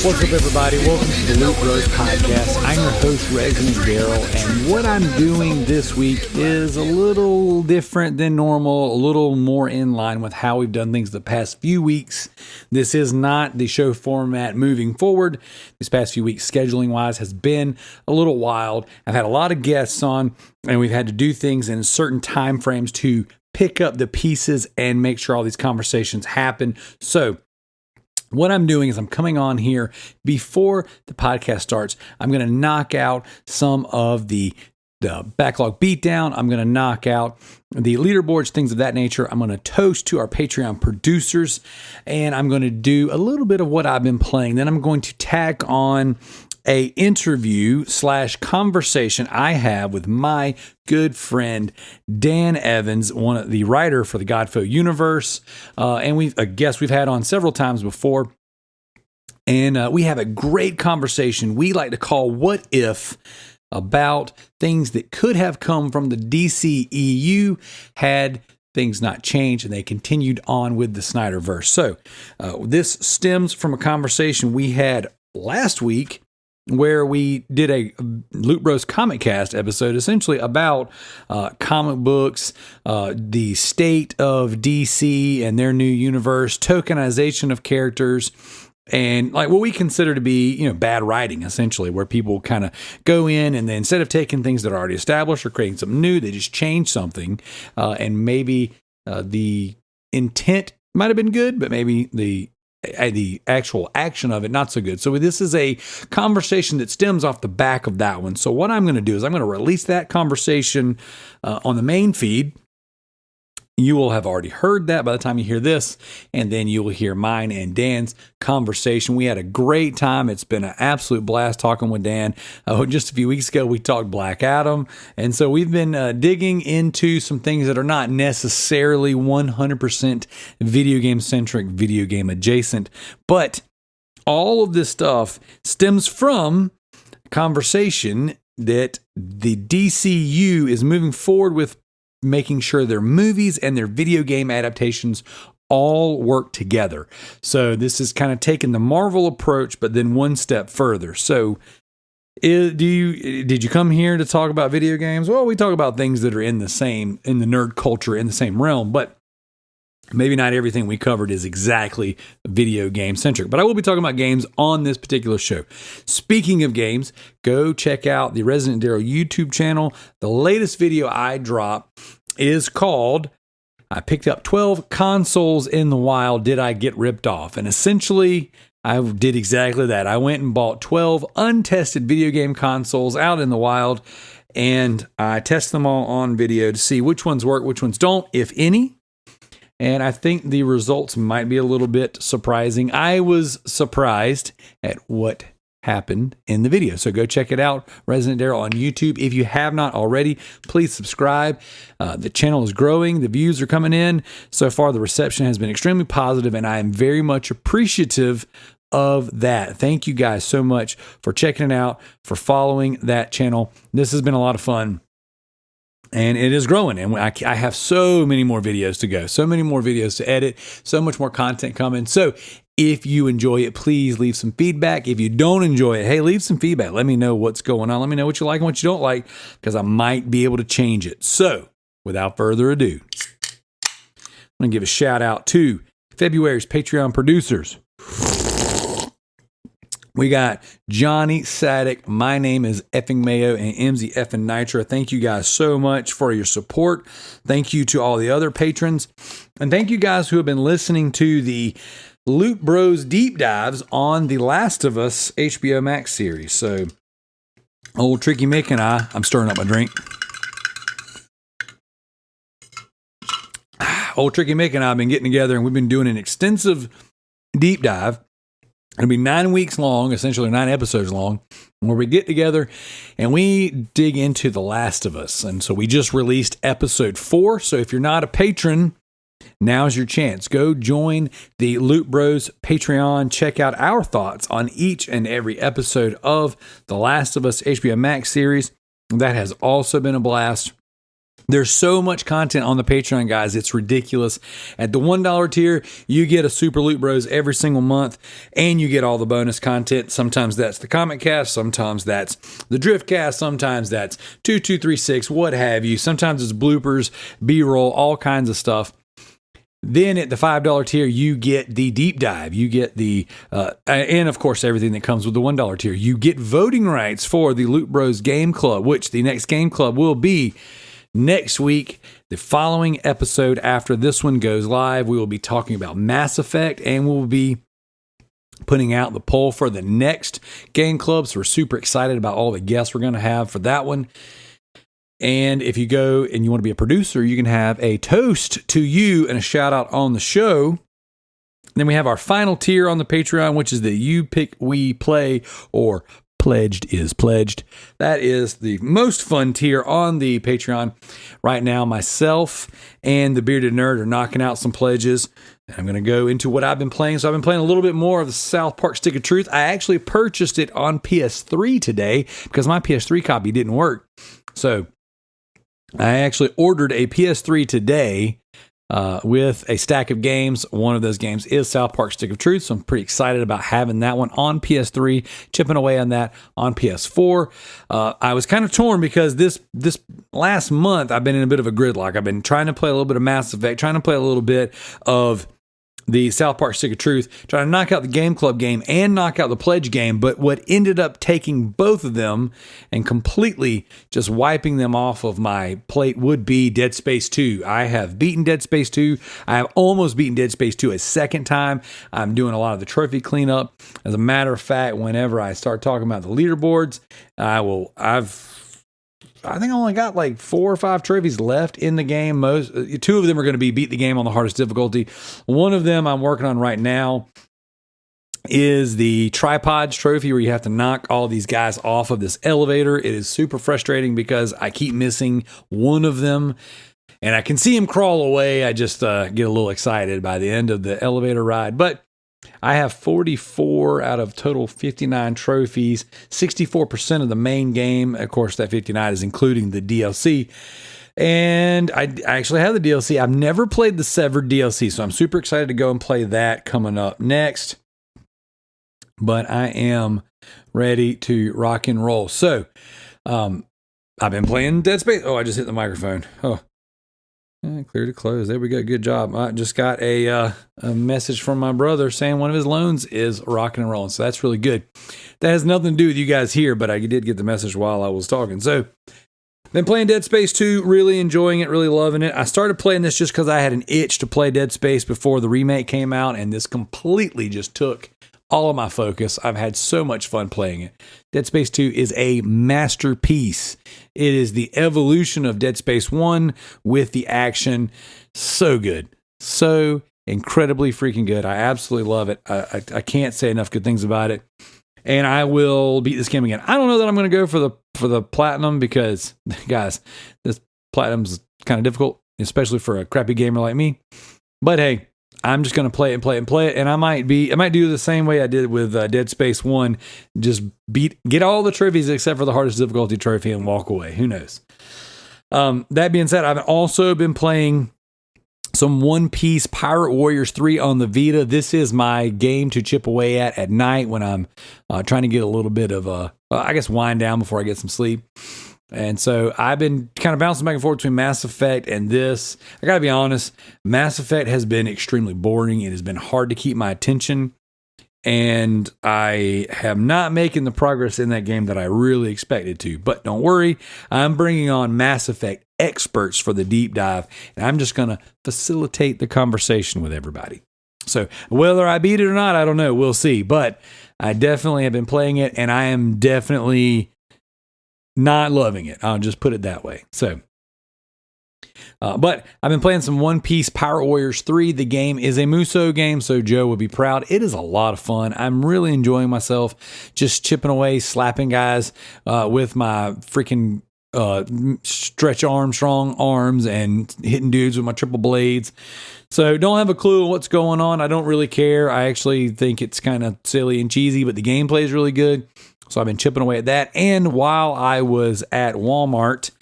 What's up, everybody? Welcome to the Loot Bros Podcast. I'm your host, Resident Darrell, and what I'm doing this week is a little different than normal, a little more in line with how we've done things the past few weeks. This is not the show format moving forward. These past few weeks, scheduling-wise, has been a little wild. I've had a lot of guests on, and we've had to do things in certain time frames to pick up the pieces and make sure all these conversations happen. So, what I'm doing is I'm coming on here before the podcast starts. I'm going to knock out some of the backlog beatdown. I'm going to knock out the leaderboards, things of that nature. I'm going to toast to our Patreon producers, and I'm going to do a little bit of what I've been playing. Then I'm going to tack on a interview / conversation I have with my good friend Dan Evans, the writer for the Godfoe Universe, and a guest we've had on several times before. And we have a great conversation we like to call What If, about things that could have come from the DCEU had things not changed and they continued on with the Snyderverse. So this stems from a conversation we had last week where we did a Loot Bros Comic Cast episode essentially about comic books, the state of DC and their new universe, tokenization of characters, and like what we consider to be, bad writing, essentially, where people kind of go in and then instead of taking things that are already established or creating something new, they just change something, and maybe the intent might have been good, but maybe the actual action of it not so good. So this is a conversation that stems off the back of that one. So what I'm going to do is I'm going to release that conversation on the main feed. You will have already heard that by the time you hear this, and then you will hear mine and Dan's conversation. We had a great time. It's been an absolute blast talking with Dan. Just a few weeks ago, we talked Black Adam, and so we've been digging into some things that are not necessarily 100% video game centric, video game adjacent, but all of this stuff stems from conversation that the DCEU is moving forward with, making sure their movies and their video game adaptations all work together. So this is kind of taking the Marvel approach, but then one step further. So did you come here to talk about video games? Well, we talk about things that are in the nerd culture, in the same realm, but maybe not everything we covered is exactly video game centric, but I will be talking about games on this particular show. Speaking of games, go check out the Resident Darrell YouTube channel. The latest video I dropped is called, I picked up 12 consoles in the wild. Did I get ripped off? And essentially, I did exactly that. I went and bought 12 untested video game consoles out in the wild, and I tested them all on video to see which ones work, which ones don't, if any. And I think the results might be a little bit surprising. I was surprised at what happened in the video. So go check it out, Resident Darrell on YouTube. If you have not already, please subscribe. The channel is growing. The views are coming in. So far, the reception has been extremely positive, and I am very much appreciative of that. Thank you guys so much for checking it out, for following that channel. This has been a lot of fun. And it is growing, and I have so many more videos to go, so many more videos to edit, so much more content coming. So if you enjoy it, please leave some feedback. If you don't enjoy it, hey, leave some feedback. Let me know what's going on. Let me know what you like and what you don't like, because I might be able to change it. So without further ado, I'm going to give a shout out to February's Patreon producers. We got Johnny Sadek, My Name is Effing Mayo, and MZ Effing Nitro. Thank you guys so much for your support. Thank you to all the other patrons. And thank you guys who have been listening to the Loot Bros deep dives on the Last of Us HBO Max series. So, old Tricky Mick and I'm stirring up my drink. Old Tricky Mick and I have been getting together, and we've been doing an extensive deep dive. It'll be 9 weeks long, essentially 9 episodes long, where we get together and we dig into The Last of Us. And so we just released episode 4. So if you're not a patron, now's your chance. Go join the Loot Bros Patreon. Check out our thoughts on each and every episode of The Last of Us HBO Max series. That has also been a blast. There's so much content on the Patreon, guys. It's ridiculous. At the $1 tier, you get a Super Loot Bros every single month, and you get all the bonus content. Sometimes that's the Comic Cast, sometimes that's the Drift Cast, sometimes that's 2236, what have you. Sometimes it's bloopers, B-roll, all kinds of stuff. Then at the $5 tier, you get the deep dive. You get the, and of course, everything that comes with the $1 tier. You get voting rights for the Loot Bros Game Club, which the next Game Club will be next week. The following episode after this one goes live, we will be talking about Mass Effect, and we'll be putting out the poll for the next Game Club. So we're super excited about all the guests we're going to have for that one. And if you go and you want to be a producer, you can have a toast to you and a shout out on the show. Then we have our final tier on the Patreon, which is the You Pick We Play, or Pledged is Pledged. That is the most fun tier on the Patreon. Right now, myself and the Bearded Nerd are knocking out some pledges. I'm going to go into what I've been playing. So I've been playing a little bit more of the South Park Stick of Truth. I actually purchased it on PS3 today because my PS3 copy didn't work. So I actually ordered a PS3 today with a stack of games. One of those games is South Park Stick of Truth, so I'm pretty excited about having that one on PS3, chipping away on that on PS4. I was kind of torn because this last month I've been in a bit of a gridlock. I've been trying to play a little bit of Mass Effect, trying to play a little bit of the South Park Stick of Truth, trying to knock out the Game Club game and knock out the Pledge game, but what ended up taking both of them and completely just wiping them off of my plate would be Dead Space 2. I have beaten Dead Space 2. I have almost beaten Dead Space 2 a second time. I'm doing a lot of the trophy cleanup. As a matter of fact, whenever I start talking about the leaderboards, I think I only got like 4 or 5 trophies left in the game. Two of them are going to be beat the game on the hardest difficulty. One of them I'm working on right now is the tripods trophy, where you have to knock all these guys off of this elevator. It is super frustrating because I keep missing one of them, and I can see him crawl away. I just get a little excited by the end of the elevator ride. But I have 44 out of total 59 trophies, 64% of the main game. Of course, that 59 is including the DLC. And I actually have the DLC. I've never played the Severed DLC, so I'm super excited to go and play that coming up next. But I am ready to rock and roll. So, I've been playing Dead Space. Oh, I just hit the microphone. Oh. Clear to close. There we go. Good job. I just got a message from my brother saying one of his loans is rocking and rolling. So that's really good. That has nothing to do with you guys here, but I did get the message while I was talking. So been playing Dead Space 2, really enjoying it, really loving it. I started playing this just because I had an itch to play Dead Space before the remake came out, and this completely just took all of my focus. I've had so much fun playing it. Dead Space 2 is a masterpiece. It is the evolution of Dead Space 1 with the action. So good. So incredibly freaking good. I absolutely love it. I can't say enough good things about it. And I will beat this game again. I don't know that I'm going to go for the platinum because, guys, this platinum's kind of difficult, especially for a crappy gamer like me. But hey, I'm just going to play it, and I might do the same way I did with Dead Space 1, just get all the trophies except for the hardest difficulty trophy and walk away. Who knows? That being said, I've also been playing some One Piece Pirate Warriors 3 on the Vita. This is my game to chip away at night when I'm trying to get a little bit of wind down before I get some sleep. And so I've been kind of bouncing back and forth between Mass Effect and this. I gotta be honest, Mass Effect has been extremely boring. It has been hard to keep my attention, and I have not making the progress in that game that I really expected to. But don't worry, I'm bringing on Mass Effect experts for the deep dive, and I'm just gonna facilitate the conversation with everybody. So whether I beat it or not, I don't know. We'll see. But I definitely have been playing it, and I am definitely not loving it. I'll just put it that way. So, but I've been playing some One Piece Pirate Warriors 3. The game is a Muso game, so Joe would be proud. It is a lot of fun. I'm really enjoying myself, just chipping away, slapping guys with my freaking stretch strong arms and hitting dudes with my triple blades. So don't have a clue of what's going on. I don't really care. I actually think it's kind of silly and cheesy, but the gameplay is really good. So I've been chipping away at that. And while I was at Walmart,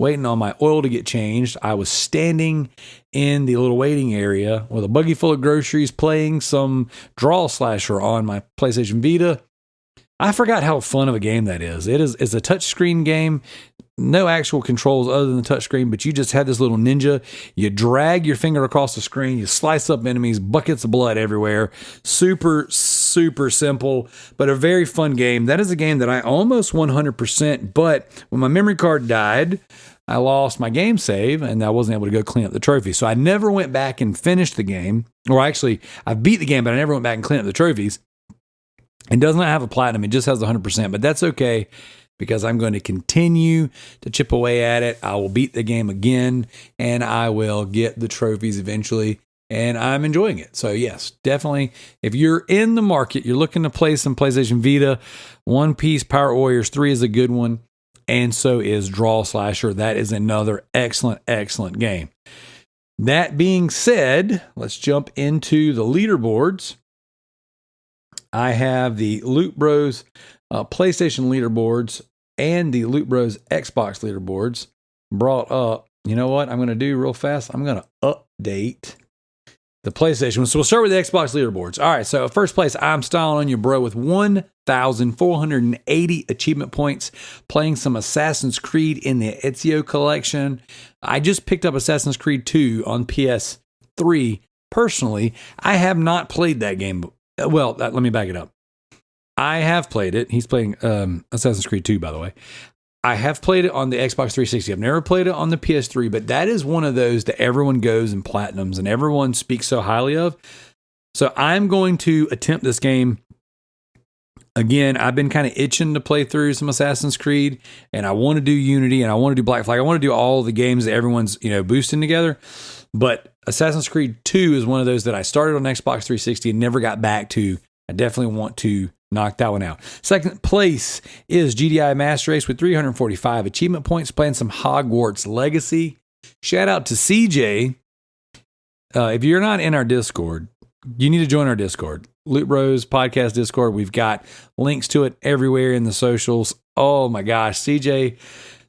waiting on my oil to get changed. I was standing in the little waiting area with a buggy full of groceries, playing some Draw Slasher on my PlayStation Vita. I forgot how fun of a game that is. It's a touchscreen game. No actual controls other than the touchscreen, but you just have this little ninja. You drag your finger across the screen, you slice up enemies, buckets of blood everywhere. Super, super simple, but a very fun game. That is a game that I almost 100%, but when my memory card died, I lost my game save and I wasn't able to go clean up the trophy. So I never went back and finished the game, or actually, I beat the game, but I never went back and cleaned up the trophies. It does not have a platinum, it just has 100%, but that's okay, because I'm going to continue to chip away at it. I will beat the game again, and I will get the trophies eventually, and I'm enjoying it. So yes, definitely, if you're in the market, you're looking to play some PlayStation Vita, One Piece Power Warriors 3 is a good one, and so is Draw Slasher. That is another excellent, excellent game. That being said, let's jump into the leaderboards. I have the Loot Bros PlayStation leaderboards and the Loot Bros Xbox leaderboards brought up. You know what I'm going to do real fast? I'm going to update the PlayStation. So we'll start with the Xbox leaderboards. All right, so first place, I'm styling on you, bro, with 1,480 achievement points, playing some Assassin's Creed in the Ezio collection. I just picked up Assassin's Creed 2 on PS3. Personally, I have not played that game. Well, let me back it up. I have played it. He's playing Assassin's Creed 2, by the way. I have played it on the Xbox 360. I've never played it on the PS3, but that is one of those that everyone goes and platinums and everyone speaks so highly of. So I'm going to attempt this game again. I've been kind of itching to play through some Assassin's Creed, and I want to do Unity, and I want to do Black Flag. I want to do all the games that everyone's, boosting together. But Assassin's Creed 2 is one of those that I started on Xbox 360 and never got back to. I definitely want to knock that one out. Second place is GDI Master Race with 345 achievement points, playing some Hogwarts Legacy. Shout out to CJ. If you're not in our Discord, you need to join our Discord. Loot Bros Podcast Discord. We've got links to it everywhere in the socials. Oh my gosh. CJ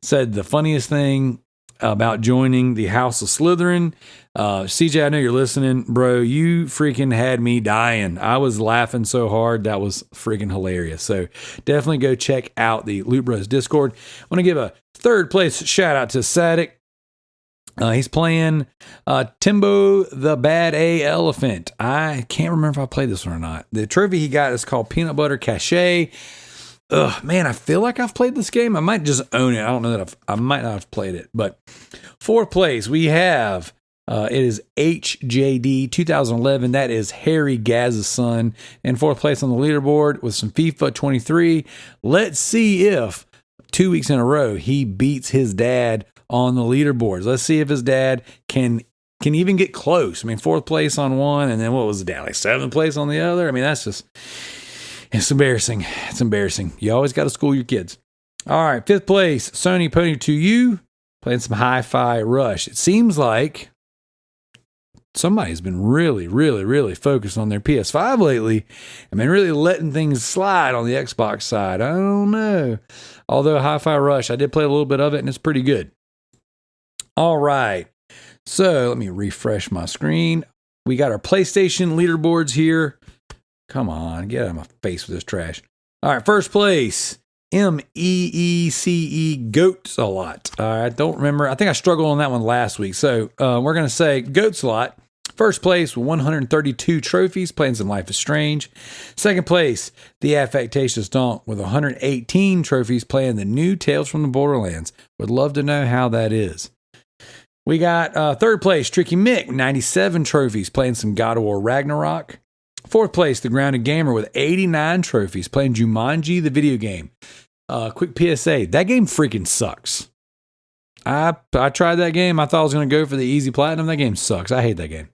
said the funniest thing about joining the House of Slytherin. CJ, I know you're listening, bro. You freaking had me dying. I was laughing so hard. That was freaking hilarious. So definitely go check out the Loot Bros Discord. I want to give a third place shout out to Sadik. He's playing Timbo the Bad A Elephant. I can't remember if I played this one or not. The trophy he got is called Peanut Butter Cache. Man, I feel like I've played this game. I might just own it. I don't know that I might not have played it. But fourth place, we have, it is HJD 2011. That is Harry Gaz's son. And fourth place on the leaderboard with some FIFA 23. Let's see if 2 weeks in a row he beats his dad on the leaderboards. Let's see if his dad can even get close. I mean, fourth place on one, and then what was the dad? Like seventh place on the other? I mean, that's just... It's embarrassing. It's embarrassing. You always got to school your kids. All right, fifth place, Sony Pony 2U, playing some Hi-Fi Rush. It seems like somebody's been really, really, really focused on their PS5 lately. I mean, really letting things slide on the Xbox side. I don't know. Although Hi-Fi Rush, I did play a little bit of it, and it's pretty good. All right. So let me refresh my screen. We got our PlayStation leaderboards here. Come on, get out of my face with this trash. All right, first place, MEECE Goats a Lot. I don't remember. I think I struggled on that one last week. So we're going to say Goats a Lot. First place with 132 trophies, playing some Life is Strange. Second place, The Affectatious Donk with 118 trophies, playing the new Tales from the Borderlands. Would love to know how that is. We got third place, Tricky Mick, 97 trophies, playing some God of War Ragnarok. Fourth place, The Grounded Gamer with 89 trophies, playing Jumanji, the video game. Quick PSA, that game freaking sucks. I tried that game. I thought I was going to go for the easy platinum. That game sucks. I hate that game.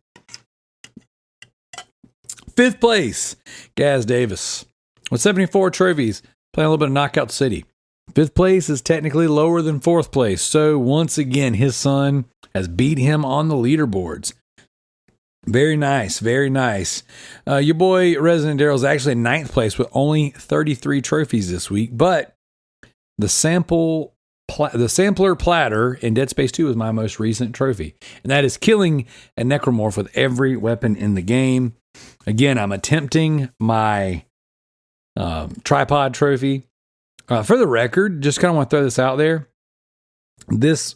Fifth place, Gaz Davis with 74 trophies, playing a little bit of Knockout City. Fifth place is technically lower than fourth place. So once again, his son has beat him on the leaderboards. Very nice, very nice. Your boy Resident Darrell is actually in ninth place with only 33 trophies this week, but the sample the sampler platter in Dead Space 2 is my most recent trophy, and that is killing a necromorph with every weapon in the game. Again, I'm attempting my tripod trophy. For the record, just kind of want to throw this out there. This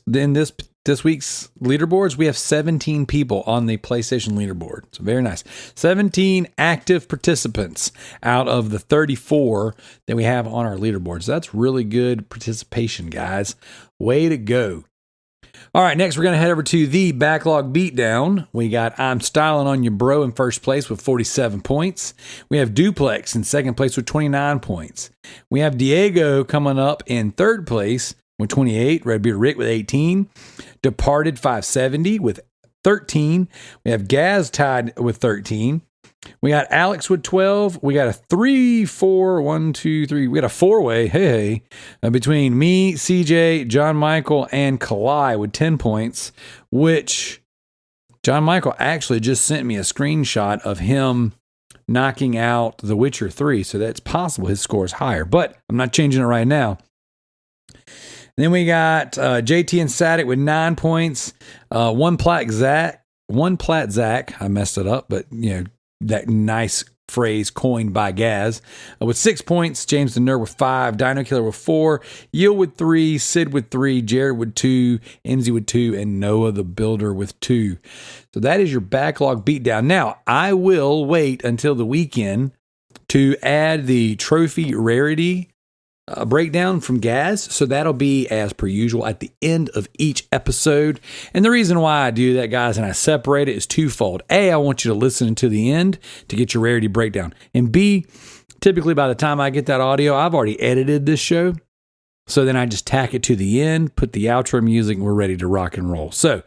week's leaderboards, we have 17 people on the PlayStation leaderboard. So very nice. 17 active participants out of the 34 that we have on our leaderboards. So that's really good participation, guys. Way to go. All right, next we're going to head over to the backlog beatdown. We got I'm Styling on You Bro in first place with 47 points. We have Duplex in second place with 29 points. We have Diego coming up in third place with 28. Redbeard Rick with 18. Departed 570 with 13. We have Gaz tied with 13. We got Alex with 12. We got a 3, 4, 1, 2, 3. We got a four-way, hey, between me, CJ, John Michael, and Kalai with 10 points, which John Michael actually just sent me a screenshot of him knocking out The Witcher 3, so that's possible his score is higher, but I'm not changing it right now. Then we got JT and Sadik with 9 points. One Plat Zach. I messed it up, but that nice phrase coined by Gaz. With 6 points, James the Nerd with 5, Dino Killer with 4, Yield with 3, Sid with 3, Jared with 2, MZ with 2, and Noah the Builder with 2. So that is your backlog beatdown. Now, I will wait until the weekend to add the trophy rarity breakdown from Gaz, so that'll be as per usual at the end of each episode. And the reason why I do that, guys, and I separate it is twofold. A, I want you to listen until the end to get your rarity breakdown, and B, typically by the time I get that audio, I've already edited this show, so then I just tack it to the end, put the outro music, and we're ready to rock and roll. So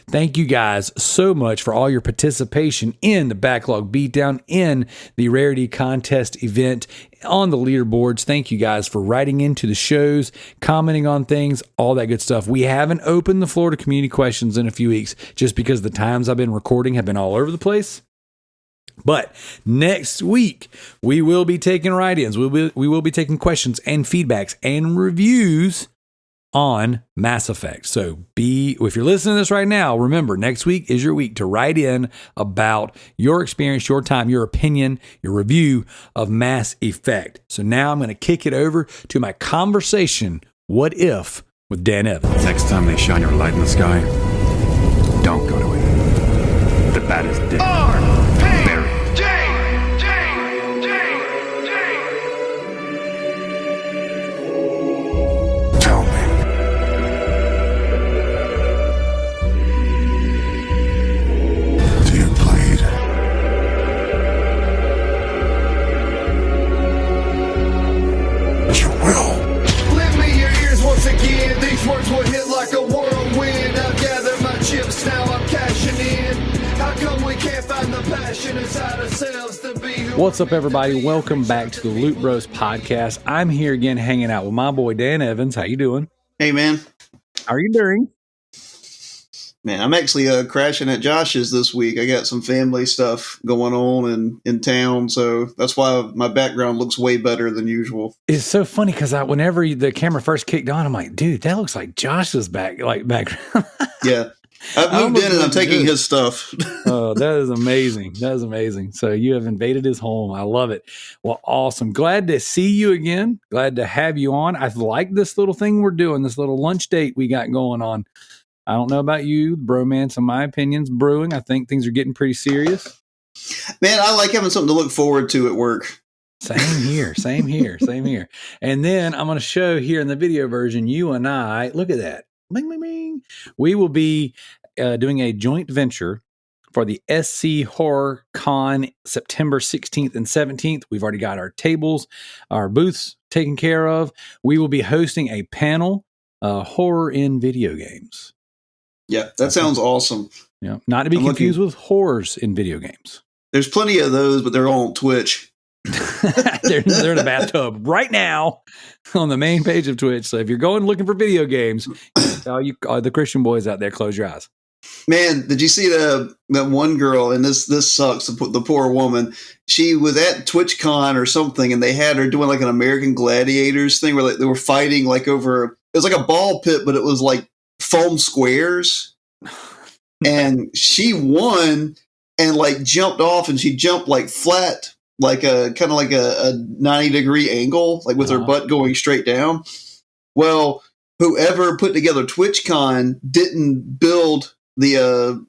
thank you guys so much for all your participation in the backlog beatdown, in the rarity contest event, on the leaderboards. Thank you guys for writing into the shows, commenting on things, all that good stuff. We haven't opened the floor to community questions in a few weeks just because the times I've been recording have been all over the place. But next week, we will be taking write-ins. We will be taking questions and feedbacks and reviews on Mass Effect. So if you're listening to this right now, remember, next week is your week to write in about your experience, your time, your opinion, your review of Mass Effect. So now I'm going to kick it over to my conversation, What If, with Dan Evans. Next time they shine your light in the sky, don't go to it. The bat is dead. Words will hit like a whirlwind. I've gathered my chips, now I'm cashing in. How come we can't find the passion inside ourselves to be who? What's up, everybody? Welcome back to the Loot Bros podcast. I'm here again hanging out with my boy Dan Evans. How you doing? Hey, man. How are you doing? Man, I'm actually crashing at Josh's this week. I got some family stuff going on in town, so that's why my background looks way better than usual. It's so funny because whenever the camera first kicked on, I'm like, dude, that looks like Josh's background. Yeah. I've moved in and I'm taking his stuff. Oh, that is amazing. That is amazing. So you have invaded his home. I love it. Well, awesome. Glad to see you again. Glad to have you on. I like this little thing we're doing, this little lunch date we got going on. I don't know about you, bromance, in my opinion's brewing. I think things are getting pretty serious. Man, I like having something to look forward to at work. Same here. And then I'm going to show here in the video version, you and I, look at that. Bing, bing, bing. We will be doing a joint venture for the SC Horror Con September 16th and 17th. We've already got our tables, our booths taken care of. We will be hosting a panel, horror in video games. Yeah, that sounds awesome. Yeah, not to be confused with horrors in video games. There's plenty of those, but they're all on Twitch. they're in the bathtub right now on the main page of Twitch. So if you're going looking for video games, tell you the Christian boys out there, close your eyes. Man, did you see that one girl? And this sucks. The poor woman. She was at TwitchCon or something, and they had her doing like an American Gladiators thing where they were fighting like over was like a ball pit, but it was like foam squares. And she won and like jumped off, and she jumped like flat, like a kind of like a 90-degree angle, like with her butt going straight down. Well, whoever put together TwitchCon didn't build the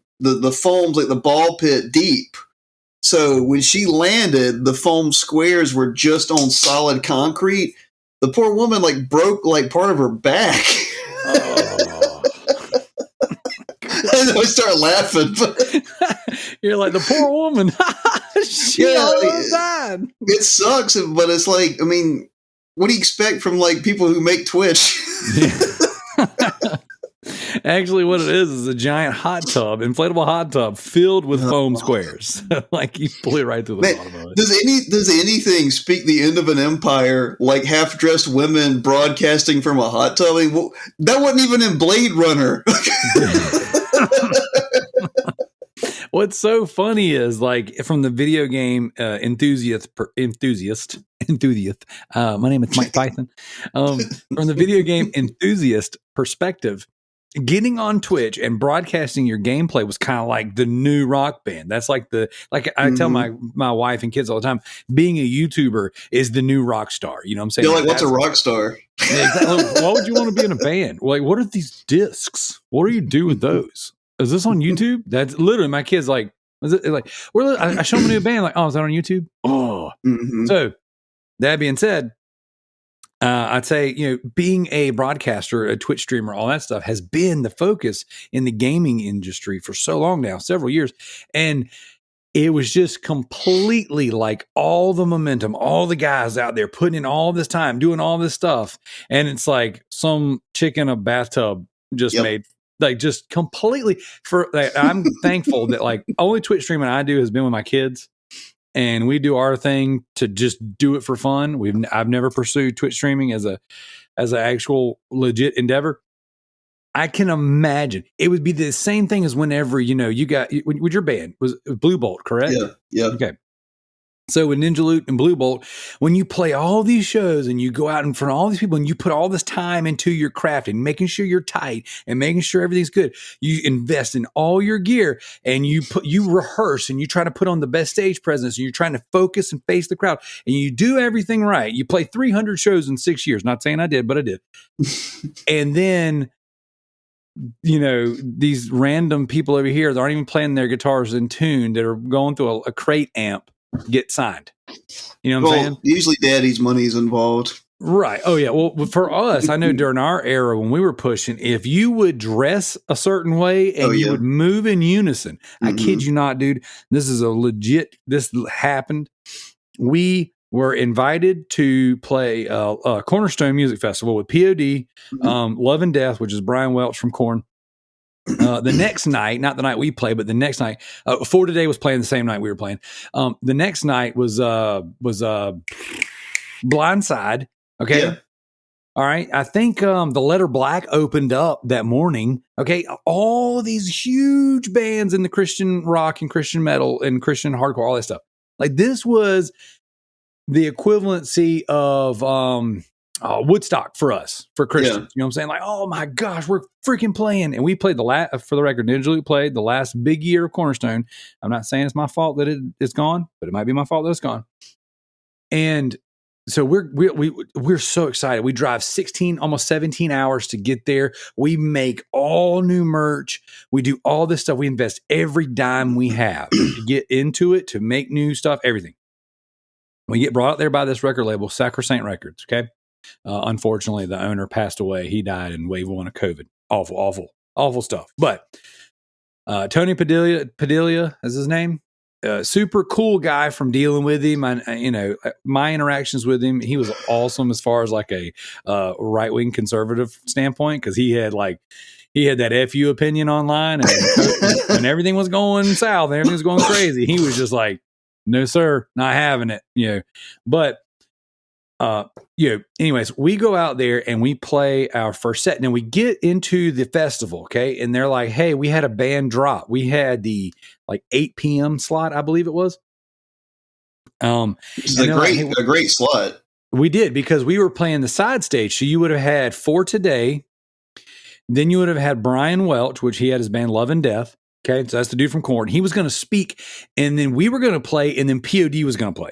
foams, like the ball pit, deep. So when she landed, the foam squares were just on solid concrete. The poor woman like broke like part of her back. Oh. And I start laughing. You're like, the poor woman. She almost died. It sucks, but it's like, I mean, what do you expect from like people who make Twitch? Actually, what it is a giant hot tub, inflatable hot tub filled with foam squares. Like you pull it right through the bottom of it. Does anything speak the end of an empire like half-dressed women broadcasting from a hot tub? I mean, that wasn't even in Blade Runner. What's so funny is like from the video game enthusiast. My name is Mike Python. From the video game enthusiast perspective, getting on Twitch and broadcasting your gameplay was kind of like the new rock band. That's like I tell my wife and kids all the time, being a YouTuber is the new rock star. You know what I'm saying? You're like, what's a rock star? Exactly. Why would you want to be in a band? Like, what are these discs? What do you do with those? Is this on YouTube? That's literally my kids like, is it like, I show them a new band, like, oh, is that on YouTube? Oh. Mm-hmm. So that being said, I'd say, you know, being a broadcaster, a Twitch streamer, all that stuff has been the focus in the gaming industry for so long now, several years. And it was just completely like all the momentum, all the guys out there putting in all this time, doing all this stuff. And it's like some chick in a bathtub just made like just completely I'm thankful that like only Twitch streaming I do has been with my kids. And we do our thing to just do it for fun. I've never pursued Twitch streaming as an actual legit endeavor. I can imagine it would be the same thing as whenever, you know, you got with your band was Blue Bolt, correct? Yeah. Okay. So with Ninja Loot and Blue Bolt, when you play all these shows and you go out in front of all these people and you put all this time into your crafting, making sure you're tight and making sure everything's good, you invest in all your gear and you rehearse and you try to put on the best stage presence and you're trying to focus and face the crowd and you do everything right. You play 300 shows in 6 years. Not saying I did, but I did. And then, you know, these random people over here that aren't even playing their guitars in tune, that are going through a crate amp, get signed. You know what I'm saying? Usually daddy's money is involved. Right. Oh, yeah. Well, for us, I know during our era when we were pushing, if you would dress a certain way and you would move in unison, I kid you not, dude, this happened. We were invited to play a Cornerstone Music Festival with POD, Love and Death, which is Brian Welch from Korn. The next night, not the night we played, but the next night, For Today was playing the same night we were playing. The next night was Blindside. Okay. Yeah. All right. I think the Letter Black opened up that morning. Okay. All these huge bands in the Christian rock and Christian metal and Christian hardcore, all that stuff. Like this was the equivalency of Woodstock for us, for Christians. Yeah. You know what I'm saying? Like, oh my gosh, we're freaking playing. And we played for the record, Ninja Loot played the last big year of Cornerstone. I'm not saying it's my fault that it's gone, but it might be my fault that it's gone. And so we're so excited. We drive almost 17 hours to get there. We make all new merch. We do all this stuff. We invest every dime we have to get into it, to make new stuff, everything. We get brought out there by this record label, Sacrosanct Records. Okay. Unfortunately, the owner passed away. He died in wave 1 of COVID. Awful stuff. But Tony Padilla is his name. Super cool guy from dealing with him. My interactions with him, he was awesome as far as like a right-wing conservative standpoint, because he had that FU opinion online, and when everything was going south and everything was going crazy, he was just like, no, sir, not having it. But anyways, we go out there and we play our first set. Now we get into the festival, okay? And they're like, hey, we had a band drop. We had the 8 p.m. slot, I believe it was. It's a great slot. We did, because we were playing the side stage. So you would have had For Today. Then you would have had Brian Welch, which he had his band Love and Death. Okay. So that's the dude from Korn. He was going to speak, and then we were going to play, and then POD was going to play.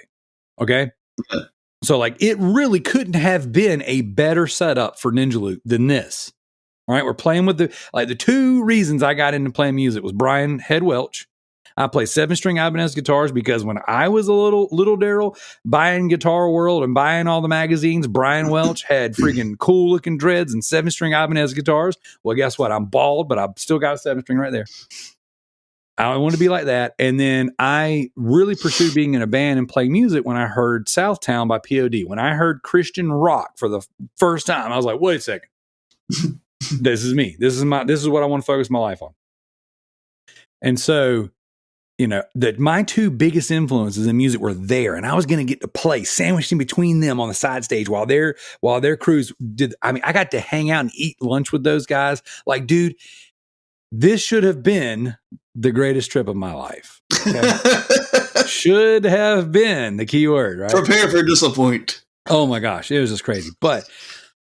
Okay. Okay. So like it really couldn't have been a better setup for Ninja Loop than this. All right. We're playing with the two reasons I got into playing music was Brian Head Welch. I play 7-string Ibanez guitars because when I was a little Darrell buying Guitar World and buying all the magazines, Brian Welch had freaking cool looking dreads and 7-string Ibanez guitars. Well, guess what? I'm bald, but I've still got a 7-string right there. I want to be like that. And then I really pursued being in a band and playing music when I heard Southtown by POD. When I heard Christian rock for the first time, I was like, wait a second. This is me. This is what I want to focus my life on. And so, you know, that my two biggest influences in music were there, and I was going to get to play sandwiched in between them on the side stage while their crews did. I mean, I got to hang out and eat lunch with those guys. Like, dude, this should have been the greatest trip of my life. Okay? Should have been the key word, right? Prepare for disappoint. Oh my gosh, it was just crazy. But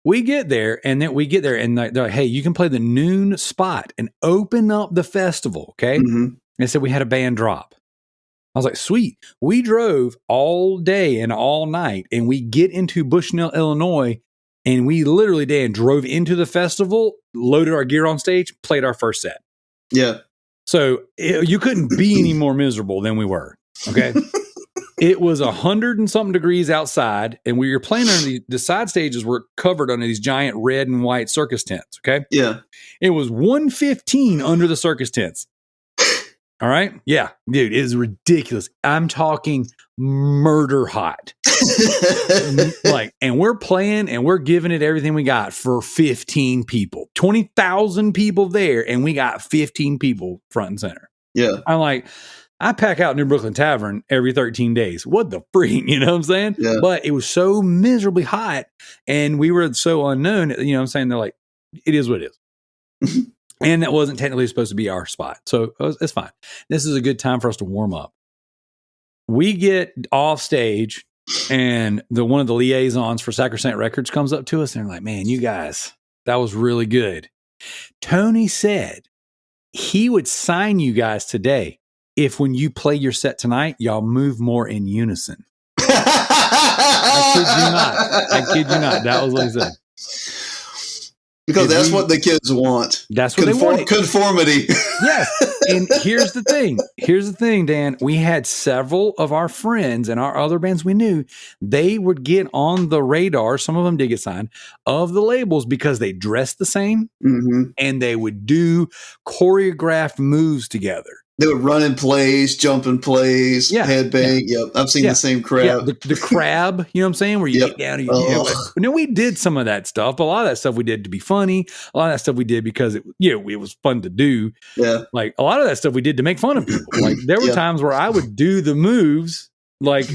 we get there, and they're like, hey, you can play the noon spot and open up the festival. Okay. Mm-hmm. And said we had a band drop. I was like, sweet. We drove all day and all night, and we get into Bushnell, Illinois, and we literally, Dan, drove into the festival, loaded our gear on stage, played our first set. Yeah. So you couldn't be any more miserable than we were. Okay. It was 100 and something degrees outside, and we were playing under the side stages were covered under these giant red and white circus tents. Okay. Yeah. It was 115 under the circus tents. All right. Yeah, dude, it is ridiculous. I'm talking murder hot. Like, and we're playing and we're giving it everything we got for 15 people, 20,000 people there. And we got 15 people front and center. Yeah. I'm like, I pack out New Brooklyn Tavern every 13 days. What the freak? You know what I'm saying? Yeah. But it was so miserably hot and we were so unknown. You know what I'm saying? They're like, it is what it is. And that wasn't technically supposed to be our spot. So it's fine. This is a good time for us to warm up. We get off stage and one of the liaisons for Sacrosanct Records comes up to us and they're like, man, you guys, that was really good. Tony said he would sign you guys today if when you play your set tonight, y'all move more in unison. I kid you not. That was what he said. Because that's what the kids want. That's what they want. Conformity. Yes. And here's the thing, Dan. We had several of our friends and our other bands we knew, they would get on the radar. Some of them did get signed of the labels because they dressed the same and they would do choreographed moves together. They would run in plays, jump in plays, headbang. Yeah. Yep. I've seen the same crab. Yeah. The crab, you know what I'm saying? Where you get down and you we did some of that stuff, but a lot of that stuff we did to be funny. A lot of that stuff we did because it was fun to do. Yeah. Like a lot of that stuff we did to make fun of people. Like there were times where I would do the moves like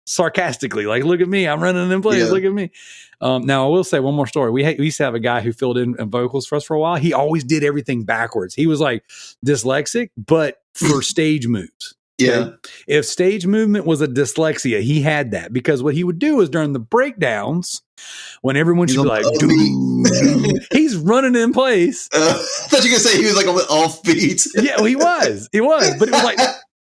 sarcastically, like, look at me, I'm running in plays, look at me. Now I will say one more story. We used to have a guy who filled in vocals for us for a while. He always did everything backwards. He was like dyslexic, but for stage moves. Okay? Yeah. If stage movement was a dyslexia, he had that because what he would do is during the breakdowns, when everyone should be like, he's running in place. I thought you were going to say he was like on the offbeat. Yeah, well, he was, but it was like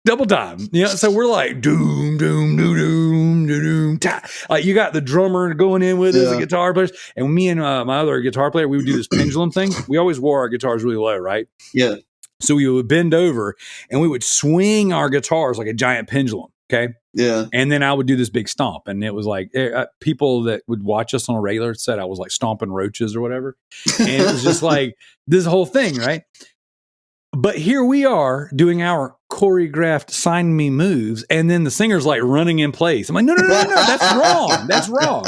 double time. So we're like doom, doom, doom, doom, doom, ta. Like you got the drummer going in with us, the guitar players, and me and my other guitar player, we would do this pendulum thing. We always wore our guitars really low, right? Yeah. So we would bend over and we would swing our guitars like a giant pendulum. Okay. Yeah. And then I would do this big stomp. And it was like people that would watch us on a regular said I was like stomping roaches or whatever. And it was just like this whole thing. Right. But here we are doing our choreographed sign me moves. And then the singer's like running in place. I'm like, no, that's wrong. That's wrong.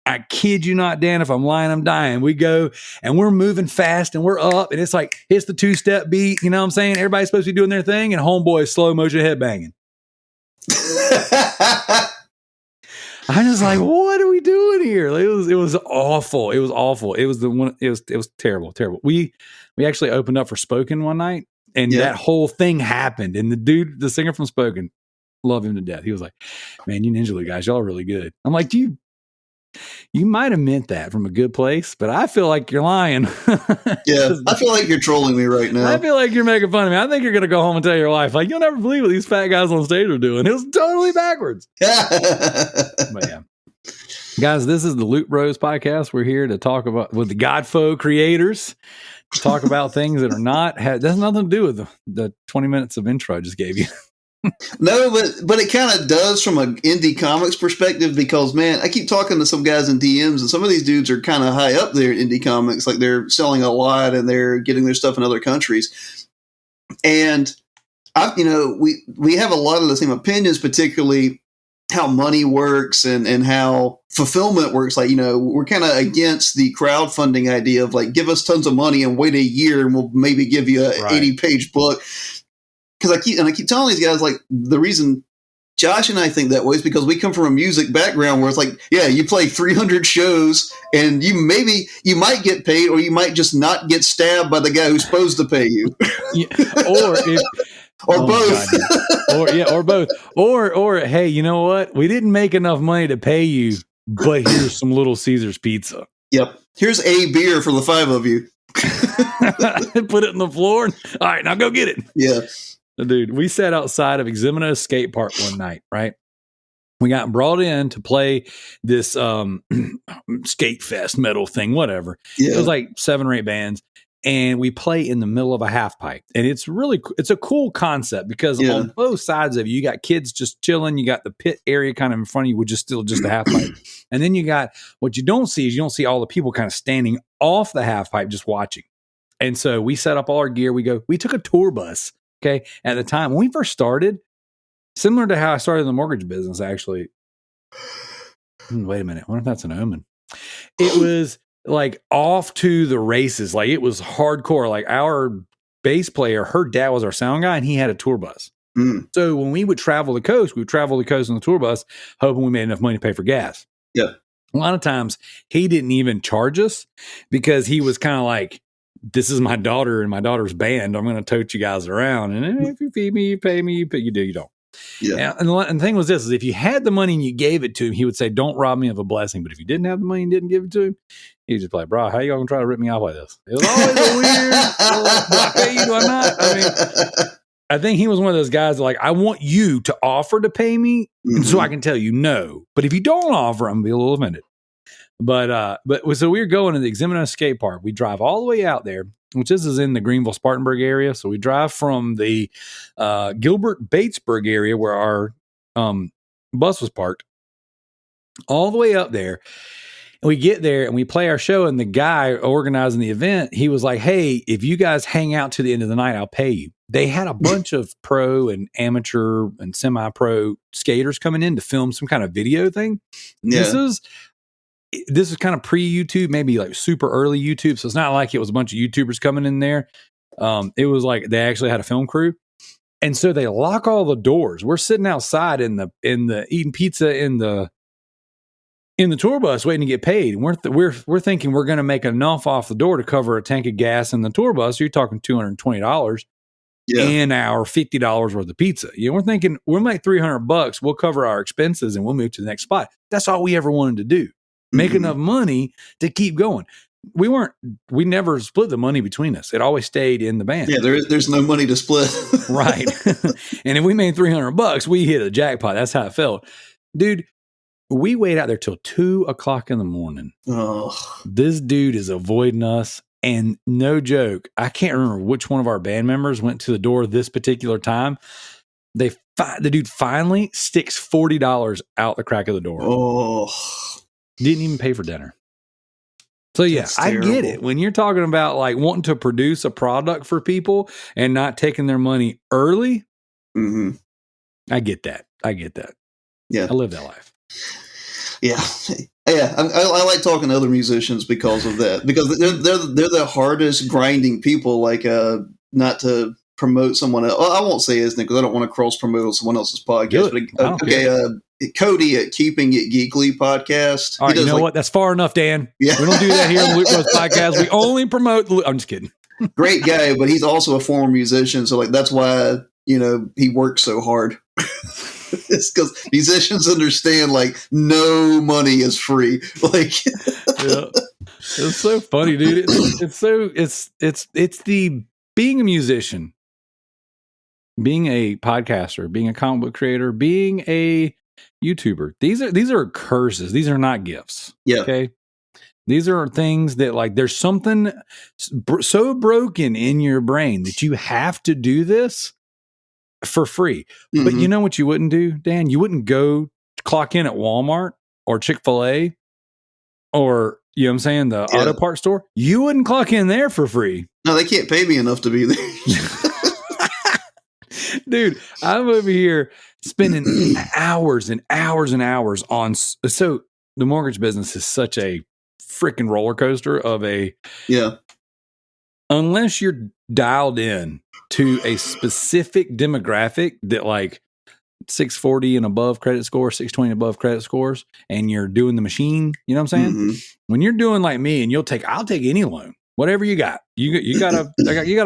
I kid you not, Dan, if I'm lying, I'm dying. We go and we're moving fast and we're up and it's like, it's the 2-step beat. You know what I'm saying? Everybody's supposed to be doing their thing and homeboy slow motion headbanging. I was like, what are we doing here? Like, it was awful. It was awful. It was terrible. We actually opened up for Spoken one night and that whole thing happened. And the singer from Spoken, love him to death. He was like, man, you Ninja Loop guys, y'all are really good. I'm like, do you You might have meant that from a good place, but I feel like you're lying. Yeah, I feel like you're trolling me right now. I feel like you're making fun of me. I think you're going to go home and tell your wife, like, you'll never believe what these fat guys on stage are doing. It was totally backwards. But yeah. Guys, this is the Loot Bros podcast. We're here to talk about with the Godfoe creators, to talk about things that are not, that's nothing to do with the 20 minutes of intro I just gave you. No, but it kind of does from an indie comics perspective because, man, I keep talking to some guys in DMs, and some of these dudes are kind of high up there in indie comics. Like, they're selling a lot and they're getting their stuff in other countries. And, we have a lot of the same opinions, particularly how money works and how fulfillment works. Like, we're kind of against the crowdfunding idea of, like, give us tons of money and wait a year and we'll maybe give you an 80-page book. Because I keep telling these guys, like, the reason Josh and I think that way is because we come from a music background where it's like, yeah, you play 300 shows and you might get paid, or you might just not get stabbed by the guy who's supposed to pay you. Or both. Or hey, you know what? We didn't make enough money to pay you, but here's some Little Caesars pizza. Yep. Here's a beer for the 5 of you. Put it on the floor. All right, now go get it. Yeah. Dude, we sat outside of Eximino skate park one night, right? We got brought in to play this skate fest metal thing, whatever. Yeah. It was like 7 or 8 bands. And we play in the middle of a half pipe. And it's a cool concept because on both sides of you got kids just chilling. You got the pit area kind of in front of you, which is still just a half pipe. And then you got, what you don't see is you don't see all the people kind of standing off the half pipe just watching. And so we set up all our gear. We took a tour bus. Okay. At the time when we first started, similar to how I started in the mortgage business, actually. Wait a minute. I wonder if that's an omen. It was like off to the races. Like, it was hardcore. Like, our bass player, her dad was our sound guy, and he had a tour bus. So when we would travel the coast, we would travel the coast on the tour bus, hoping we made enough money to pay for gas. Yeah. A lot of times he didn't even charge us because he was kind of like, this is my daughter and my daughter's band. I'm going to tote you guys around. And if you feed me, you pay me, you do, you don't. Yeah. And the thing was this, is if you had the money and you gave it to him, he would say, don't rob me of a blessing. But if you didn't have the money and didn't give it to him, he'd just be like, bro, how you going to try to rip me off like this? It was always a weird, do I pay you, do I not? I mean, I think he was one of those guys that, like, I want you to offer to pay me so I can tell you no. But if you don't offer, I'm going to be a little offended. But so we were going to the Eximino skate park. We drive all the way out there, which this is in the Greenville, Spartanburg area. So we drive from the Gilbert Batesburg area where our bus was parked all the way up there. And we get there and we play our show. And the guy organizing the event, he was like, hey, if you guys hang out to the end of the night, I'll pay you. They had a bunch of pro and amateur and semi-pro skaters coming in to film some kind of video thing. Yeah. This is kind of pre-YouTube, maybe like super early YouTube. So it's not like it was a bunch of YouTubers coming in there. It was like they actually had a film crew. And so they lock all the doors. We're sitting outside in the eating pizza in the tour bus waiting to get paid. And we're thinking we're going to make enough off the door to cover a tank of gas in the tour bus. So you're talking $220 and our $50 worth of pizza. We're thinking we'll make $300. We'll cover our expenses and we'll move to the next spot. That's all we ever wanted to do. Make enough money to keep going. We never split the money between us. It always stayed in the band. Yeah, there's no money to split. Right. And if we made $300, we hit a jackpot. That's how it felt. Dude, we wait out there till 2:00 in the morning. Oh. This dude is avoiding us. And no joke, I can't remember which one of our band members went to the door this particular time. The dude finally sticks $40 out the crack of the door. Oh. Didn't even pay for dinner. So yeah, I get it. When you're talking about like wanting to produce a product for people and not taking their money early, I get that. Yeah. I live that life. Yeah. Yeah. I like talking to other musicians because of that, because they're the hardest grinding people, like, not to promote someone else. Well, I won't say his name because I don't want to cross promote someone else's podcast. But Cody at Keeping It Geekly podcast. All right, you know what? That's far enough, Dan. Yeah. We don't do that here on the Loot Bros podcast. We only promote I'm just kidding. Great guy, but he's also a former musician, so like that's why he works so hard. It's because musicians understand, like, no money is free. Like, Yeah. It's so funny, dude. It's the being a musician, being a podcaster, being a comic book creator, being a YouTuber. These are curses. These are not gifts. yeah. Okay. These are things that, like, there's something so broken in your brain that you have to do this for free. Mm-hmm. But you know what you wouldn't do, Dan? You wouldn't go clock in at Walmart or Chick-fil-A or, you know what I'm saying, the auto parts store. You wouldn't clock in there for free. No, they can't pay me enough to be there. Dude, I'm over here spending hours and hours and hours on. So the mortgage business is such a freaking roller coaster of a. Yeah. Unless you're dialed in to a specific demographic that, like, 640 and above credit score, 620 and above credit scores, and you're doing the machine, you know what I'm saying? Mm-hmm. When you're doing like me and I'll take any loan, whatever you got. You got a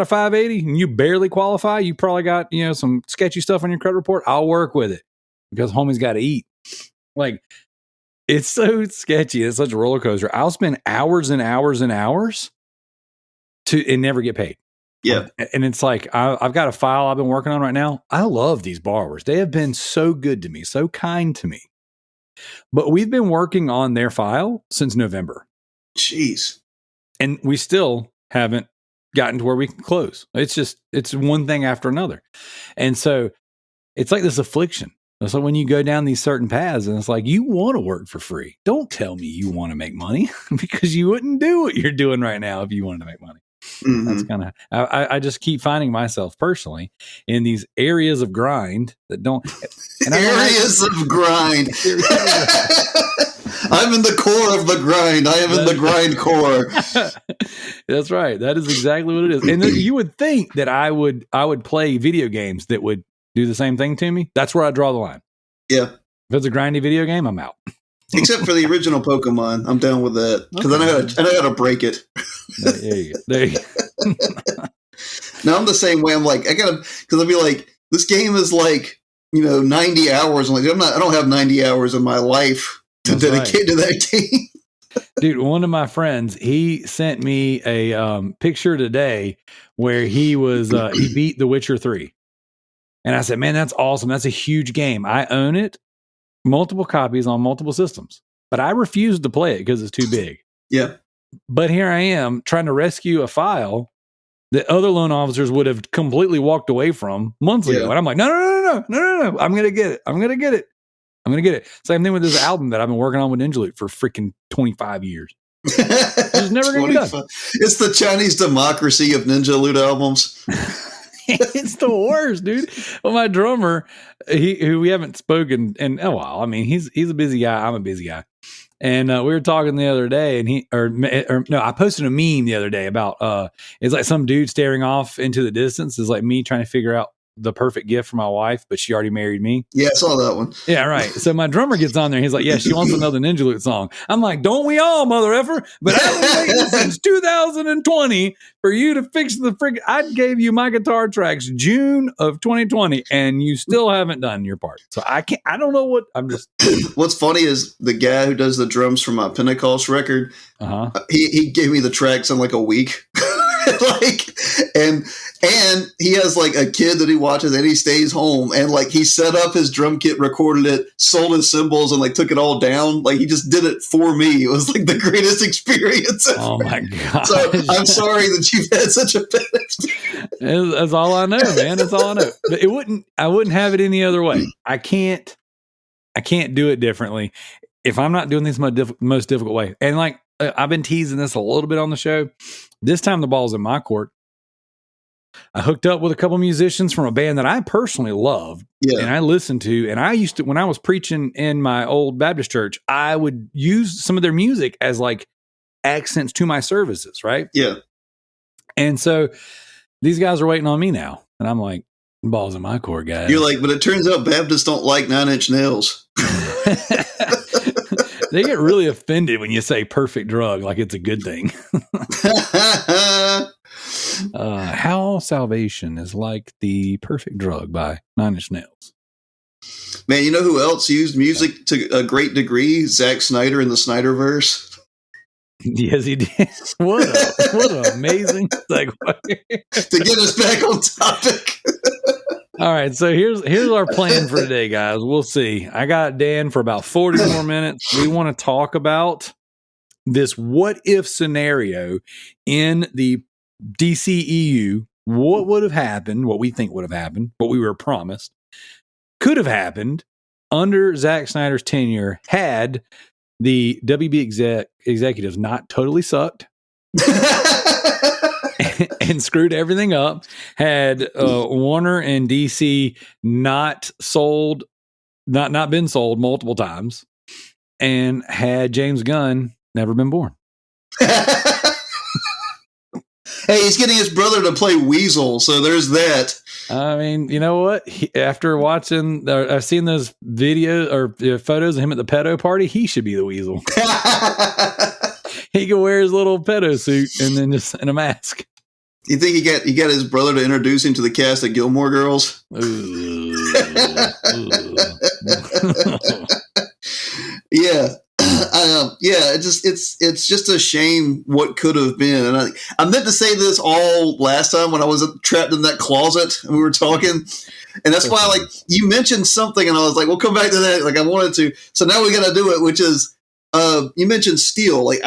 580 and you barely qualify. You probably got, you know, some sketchy stuff on your credit report. I'll work with it because homie's got to eat. Like, it's so sketchy. It's such a roller coaster. I'll spend hours and hours and hours and never get paid. Yeah. And it's like, I've got a file I've been working on right now. I love these borrowers. They have been so good to me, so kind to me. But we've been working on their file since November. Jeez. And we still haven't gotten to where we can close. It's one thing after another. And so it's like this affliction. It's like when you go down these certain paths and it's like, you want to work for free. Don't tell me you want to make money because you wouldn't do what you're doing right now if you wanted to make money. Mm-hmm. That's kind of, I just keep finding myself personally in these areas of grind that don't. And areas of grind. I'm in the core of the grind. I am in the grind core. That's right. That is exactly what it is. And you would think that I would play video games that would do the same thing to me. That's where I draw the line. Yeah. If it's a grindy video game, I'm out. Except for the original Pokemon, I'm down with that because I know how to break it. There you go. There you go. Now I'm the same way. I'm like, I gotta, because I'll be like, this game is like, 90 hours. I'm like, I don't have 90 hours of my life to dedicate to that game. Dude, one of my friends, he sent me a picture today where he beat The Witcher 3. And I said, man, that's awesome. That's a huge game. I own it. Multiple copies on multiple systems, but I refused to play it because it's too big. Yeah. But here I am trying to rescue a file that other loan officers would have completely walked away from months ago. And I'm like, no. I'm going to get it. Same thing with this album that I've been working on with Ninja Loot for freaking 25 years. It's never going to get done. It's the Chinese democracy of Ninja Loot albums. It's the worst, dude. Well, my drummer, who we haven't spoken in a while. I mean, he's a busy guy. I'm a busy guy. And we were talking the other day and I posted a meme the other day about, it's like some dude staring off into the distance is like me trying to figure out the perfect gift for my wife, but she already married me. Yeah, I saw that one. Yeah, right. So my drummer gets on there. He's like, yeah, she wants another Ninja Loot song. I'm like, don't we all, mother effer? But I've been waiting since 2020 for you to fix the freaking. I gave you my guitar tracks June of 2020, and you still haven't done your part. So I don't know what I'm just. What's funny is the guy who does the drums for my Pentecost record. He gave me the tracks in like a week. And he has like a kid that he watches and he stays home and like he set up his drum kit, recorded it, sold his cymbals and like took it all down. Like he just did it for me. It was like the greatest experience ever. Oh my God. So I'm sorry that you've had such a bad experience. That's all I know, man. That's all I know. But I wouldn't have it any other way. I can't do it differently if I'm not doing this most difficult way. And like, I've been teasing this a little bit on the show. This time the ball's in my court. I hooked up with a couple musicians from a band that I personally loved and I listened to. And I used to, when I was preaching in my old Baptist church, I would use some of their music as like accents to my services, right? Yeah. And so these guys are waiting on me now. And I'm like, the ball's in my court, guys. You're like, but it turns out Baptists don't like 9 Inch Nails. They get really offended when you say perfect drug, like it's a good thing. How Salvation is Like the Perfect Drug by 9 Inch Nails. Man, you know who else used music to a great degree? Zack Snyder in the Snyderverse. Yes, he did. What an amazing segue. To get us back on topic. All right, so here's our plan for today, guys. We'll see. I got Dan for about 40 more minutes. We want to talk about this what if scenario in the DCEU. What would have happened, what we think would have happened, what we were promised, could have happened under Zack Snyder's tenure had the WB executives not totally sucked and screwed everything up, had Warner and DC not been sold multiple times, and had James Gunn never been born. Hey, he's getting his brother to play Weasel, so there's that. I mean, you know what? After watching, I've seen those videos or photos of him at the pedo party. He should be the Weasel. He could wear his little pedo suit and then just in a mask. You think he got his brother to introduce him to the cast of Gilmore Girls? Yeah. It's just a shame what could have been. And I meant to say this all last time when I was trapped in that closet and we were talking. And that's why, like, you mentioned something and I was like, we'll come back to that. Like, I wanted to. So now we got to do it, which is, you mentioned Steel. Like,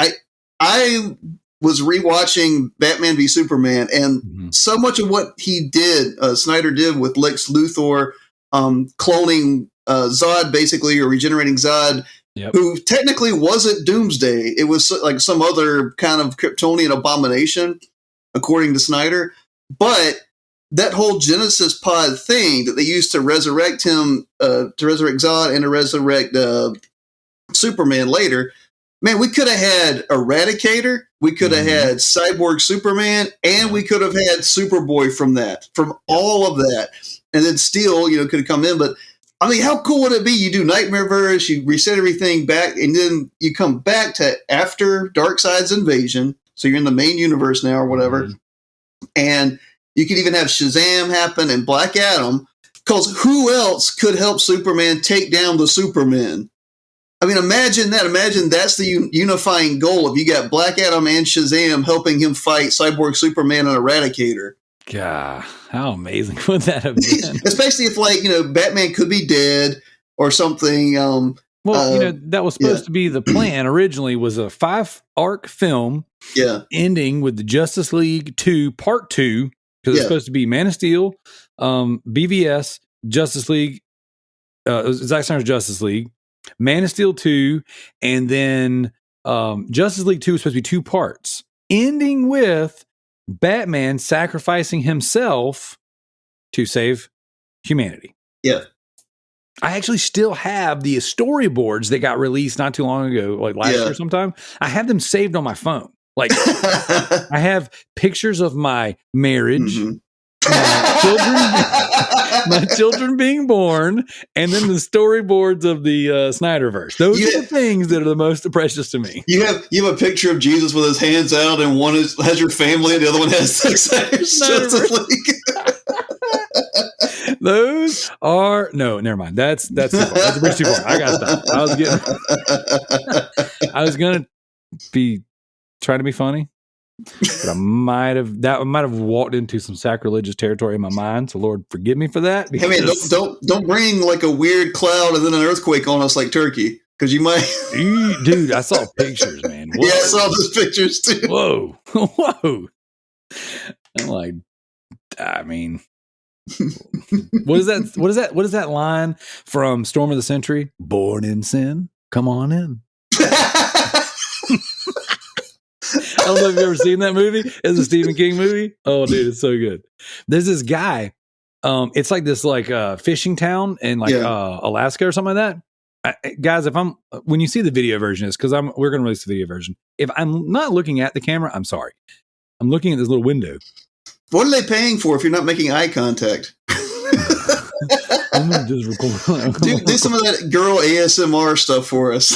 I was rewatching Batman v Superman, and so much of what he did, Snyder did with Lex Luthor, cloning Zod, basically, or regenerating Zod, who technically wasn't Doomsday. It was like some other kind of Kryptonian abomination, according to Snyder. But that whole Genesis pod thing that they used to resurrect him, to resurrect Zod and to resurrect Superman later, man, we could have had Eradicator, we could have had Cyborg Superman, and we could have had Superboy from all of that. And then Steel, could have come in. But I mean, how cool would it be? You do Nightmareverse, you reset everything back, and then you come back to after Darkseid's invasion. So you're in the main universe now or whatever. And you could even have Shazam happen and Black Adam, because who else could help Superman take down the Supermen? I mean, imagine that. Imagine that's the unifying goal. If you got Black Adam and Shazam helping him fight Cyborg Superman and Eradicator. God, how amazing would that have been? Especially if, like, Batman could be dead or something. That was supposed to be the plan originally, was a 5-arc film ending with the Justice League 2 Part 2, because it's supposed to be Man of Steel, BVS, Justice League, Zack Snyder's Justice League, Man of Steel 2, and then Justice League 2 was supposed to be 2 parts, ending with Batman sacrificing himself to save humanity. Yeah. I actually still have the storyboards that got released not too long ago, like last year sometime. I have them saved on my phone. Like, I have pictures of my marriage, my children being born, and then the storyboards of the Snyderverse. Those are the things that are the most precious to me. You have a picture of Jesus with his hands out, and one has your family, and the other one has Justice League. Those are never mind. That's a bridge too far. I gotta stop. I was gonna be trying to be funny, but I might have walked into some sacrilegious territory in my mind. So Lord, forgive me for that. Hey man, don't bring like a weird cloud and then an earthquake on us like Turkey, because you might. Dude, I saw pictures, man. Whoa. Yeah, I saw those pictures too. Whoa. I'm like, I mean, what is that line from Storm of the Century? Born in sin, come on in. I don't know if you've ever seen that movie. It's a Stephen King movie. Oh, dude, it's so good. There's this guy. It's like this fishing town in Alaska or something like that. Guys, when you see the video version, it's because we're going to release the video version. If I'm not looking at the camera, I'm sorry. I'm looking at this little window. What are they paying for if you're not making eye contact? I'm gonna just record. Do some of that girl ASMR stuff for us.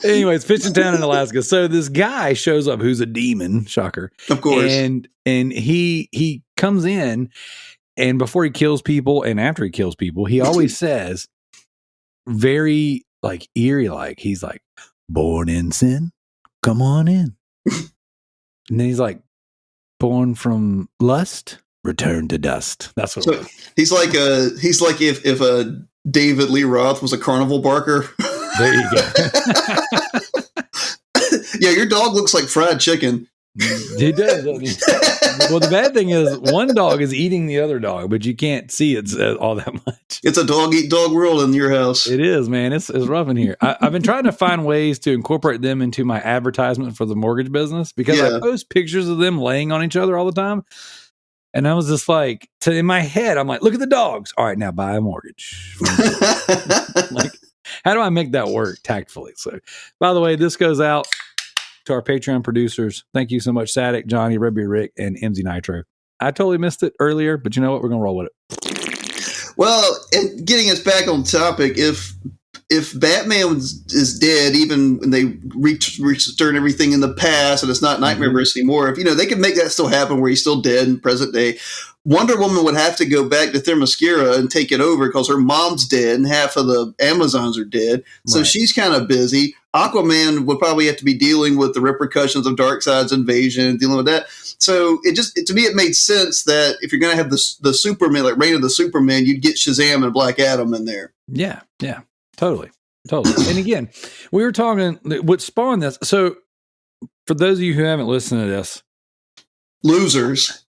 Anyways, fishing town in Alaska. So this guy shows up who's a demon, shocker. Of course. And he comes in And before he kills people and after he kills people, he always says, very like eerie, like he's like, born in sin, come on in. And then he's like, born from lust, return to dust. That's what. So he's like if a David Lee Roth was a carnival barker. There you go. Yeah, your dog looks like fried chicken. He does. Well, the bad thing is one dog is eating the other dog, but you can't see it all that much. It's a dog eat dog world in your house. It is, man. It's rough in here. I've been trying to find ways to incorporate them into my advertisement for the mortgage business because I post pictures of them laying on each other all the time. And I was just like, in my head, I'm like, look at the dogs. All right, now buy a mortgage. Like, how do I make that work tactfully? So, by the way, this goes out to our Patreon producers. Thank you so much, Sadik, Johnny, Rebby, Rick, and MZ Nitro. I totally missed it earlier, but you know what? We're going to roll with it. Well, and getting us back on topic, if Batman is dead, even when they return everything in the past and it's not Nightmareverse anymore, if they could make that still happen where he's still dead in present day, Wonder Woman would have to go back to Themyscira and take it over because her mom's dead and half of the Amazons are dead. So she's kind of busy. Aquaman would probably have to be dealing with the repercussions of Darkseid's invasion, dealing with that. So to me, it made sense that if you're going to have the Superman, like Reign of the Superman, you'd get Shazam and Black Adam in there. Yeah. Totally. And again, we were talking what spawned this. So for those of you who haven't listened to this, losers.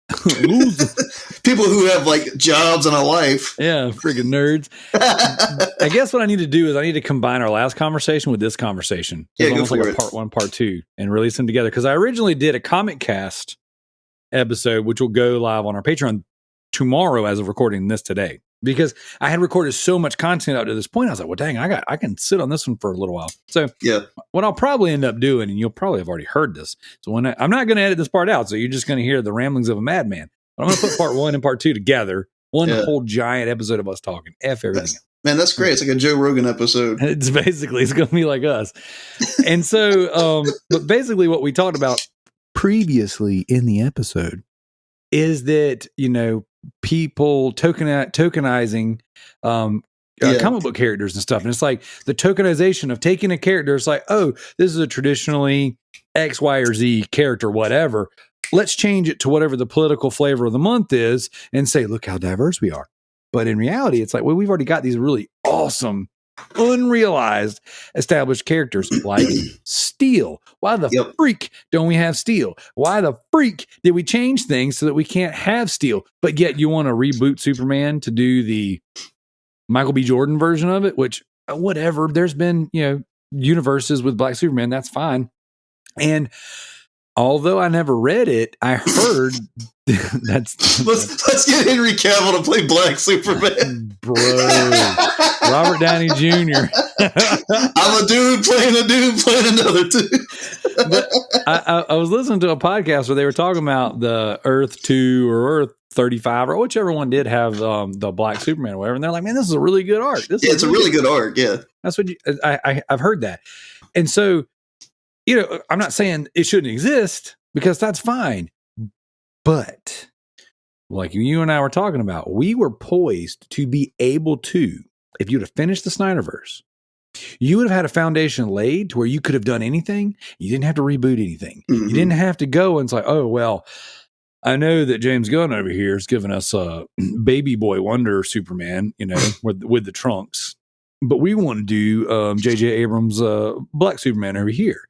People who have like jobs and a life. Yeah, freaking nerds. I guess what I need to do is I need to combine our last conversation with this conversation. Yeah, almost like a part 1, part 2, and release them together. Because I originally did a Comic Cast episode, which will go live on our Patreon tomorrow as of recording this today. Because I had recorded so much content up to this point, I was like, well, dang, I can sit on this one for a little while. So what I'll probably end up doing, and you'll probably have already heard this, so when I'm not going to edit this part out, so you're just going to hear the ramblings of a madman. But I'm going to put part 1 and part 2 together, one whole giant episode of us talking. Everything. Man, that's great. It's like a Joe Rogan episode. It's going to be like us. And so, but basically what we talked about previously in the episode is that, people tokenizing comic book characters and stuff. And it's like the tokenization of taking a character. It's like, oh, this is a traditionally X, Y, or Z character, whatever. Let's change it to whatever the political flavor of the month is and say, look how diverse we are. But in reality, it's like, well, we've already got these really awesome, unrealized, established characters like Steel. Why the freak don't we have Steel? Why the freak did we change things so that we can't have Steel? But yet you want to reboot Superman to do the Michael B. Jordan version of it, which whatever. There's been, universes with Black Superman. That's fine. And although I never read it, I heard let's get Henry Cavill to play Black Superman, bro. Robert Downey Jr. I'm a dude playing another dude. But I was listening to a podcast where they were talking about the Earth 2 or Earth 35 or whichever one did have the Black Superman or whatever, and they're like, man, this is a really good arc. It's a really good arc. Yeah, that's what I've heard that, and so. I'm not saying it shouldn't exist because that's fine. But like you and I were talking about, we were poised to be able to, if you'd have finished the Snyderverse, you would have had a foundation laid to where you could have done anything. You didn't have to reboot anything. Mm-hmm. You didn't have to go and say, oh, well, I know that James Gunn over here is giving us a baby boy wonder Superman, with the trunks. But we want to do J.J. Abrams' Black Superman over here.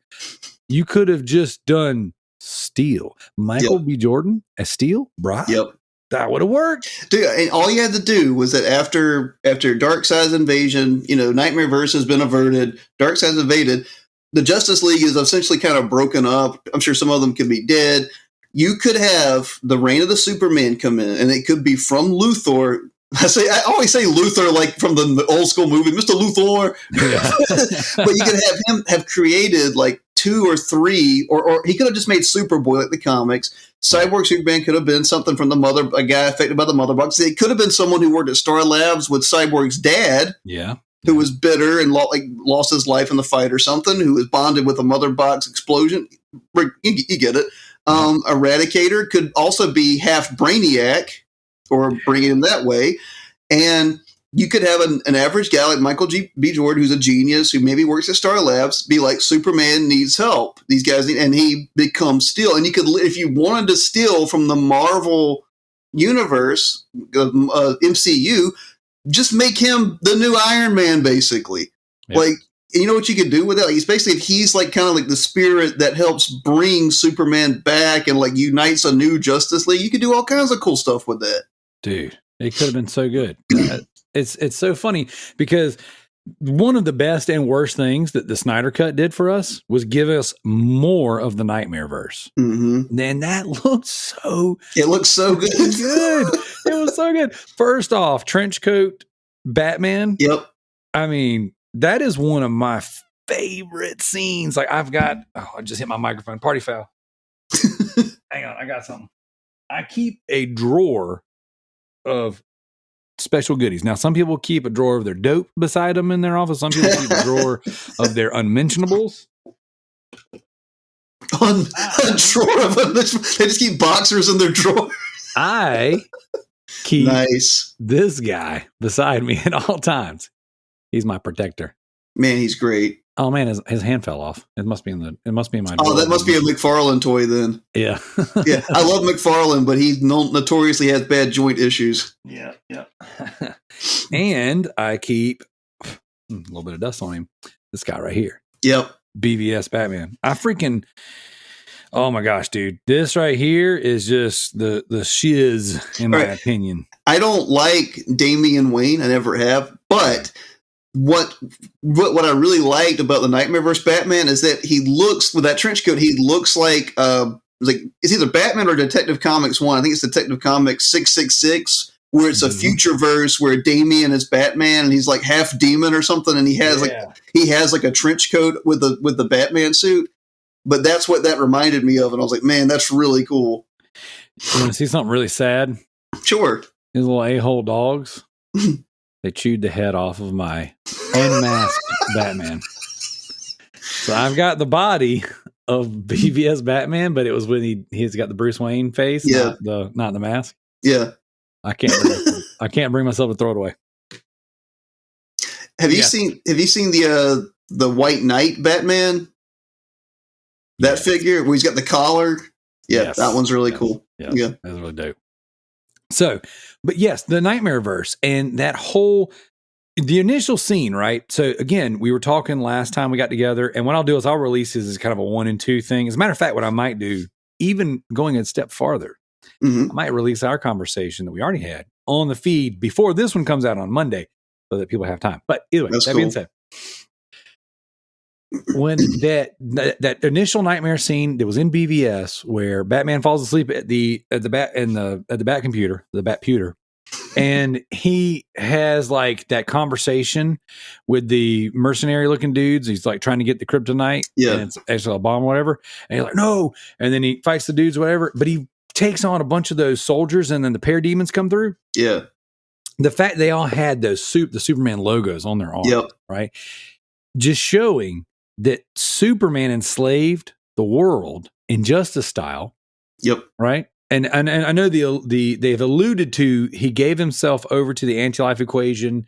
You could have just done Steel. Michael B. Jordan as Steel? Bro. Yep. That would have worked. Dude, and all you had to do was that after Darkseid's invasion, Nightmareverse has been averted, Darkseid's invaded, the Justice League is essentially kind of broken up. I'm sure some of them could be dead. You could have the Reign of the Superman come in, and it could be from Luthor. I always say Luthor like from the old school movie, Mr. Luthor. Yeah. But you could have him have created like 2 or 3, or he could have just made Superboy like the comics. Cyborg Superman could have been something from a guy affected by the Mother Box. It could have been someone who worked at Star Labs with Cyborg's dad. Yeah. Who was bitter and lost his life in the fight or something, who was bonded with a Mother Box explosion. You get it. Eradicator could also be half Brainiac. or bring it in that way. And you could have an average guy like Michael B. Jordan, who's a genius, who maybe works at Star Labs, be like, Superman needs help. These guys need, and he becomes Steel. And you could, if you wanted to steal from the Marvel universe, MCU, just make him the new Iron Man, basically. Yep. Like, you know what you could do with that? Like, he's like kind of like the spirit that helps bring Superman back and like unites a new Justice League. You could do all kinds of cool stuff with that. Dude, it could have been so good. It's so funny because one of the best and worst things that the Snyder Cut did for us was give us more of the Nightmareverse. Mm-hmm. And that looked so... It looks so good. It was so good. First off, trench coat Batman. Yep. I mean, that is one of my favorite scenes. Like I've got... Oh, I just hit my microphone. Party foul. Hang on, I got something. I keep a drawer of special goodies. Now, some people keep a drawer of their dope beside them in their office. Some people keep a drawer of their unmentionables. A drawer of unmentionables. They just keep boxers in their drawer. I keep this guy beside me at all times. He's my protector. Man, he's great. Oh man, his hand fell off. It must be in my drawer. Oh, that must be a McFarlane toy then. Yeah. Yeah. I love McFarlane, but he notoriously has bad joint issues. Yeah. And I keep a little bit of dust on him. This guy right here. Yep. BVS Batman. Oh my gosh, dude. This right here is just the shiz in my opinion. I don't like Damian Wayne. I never have, but what I really liked about the Nightmareverse Batman is that he looks, with that trench coat, he looks like it's either Batman or Detective Comics 1. I think it's Detective Comics 666, where it's a future verse where Damian is Batman and he's like half demon or something, and he has like a trench coat with the Batman suit. But that's what that reminded me of, and I was like, man, that's really cool. You want to see something really sad? Sure. His little a-hole dogs. They chewed the head off of my unmasked Batman. So I've got the body of BVS Batman, but it was when he's got the Bruce Wayne face, not the mask. Yeah. I can't bring myself to throw it away. Have you seen the White Knight Batman? That figure where he's got the collar? Yeah, yes. That one's really cool. Yeah. That's really dope. So, but yes, the Nightmareverse and that the initial scene, right? So again, we were talking last time we got together, and what I'll do is I'll release this as kind of a 1 and 2 thing. As a matter of fact, what I might do, even going a step farther, I might release our conversation that we already had on the feed before this one comes out on Monday so that people have time. But either way, that being said, when that initial nightmare scene that was in BVS where Batman falls asleep at the bat computer, the bat pewter, and he has like that conversation with the mercenary looking dudes. He's like trying to get the kryptonite. Yeah. And it's actually a bomb or whatever. And he's like, no. And then he fights the dudes, whatever. But he takes on a bunch of those soldiers, and then the parademons come through. Yeah. The fact they all had the Superman logos on their arm. Yep. Right. Just showing that Superman enslaved the world in Justice style. Yep. Right. And I know they've alluded to he gave himself over to the anti-life equation,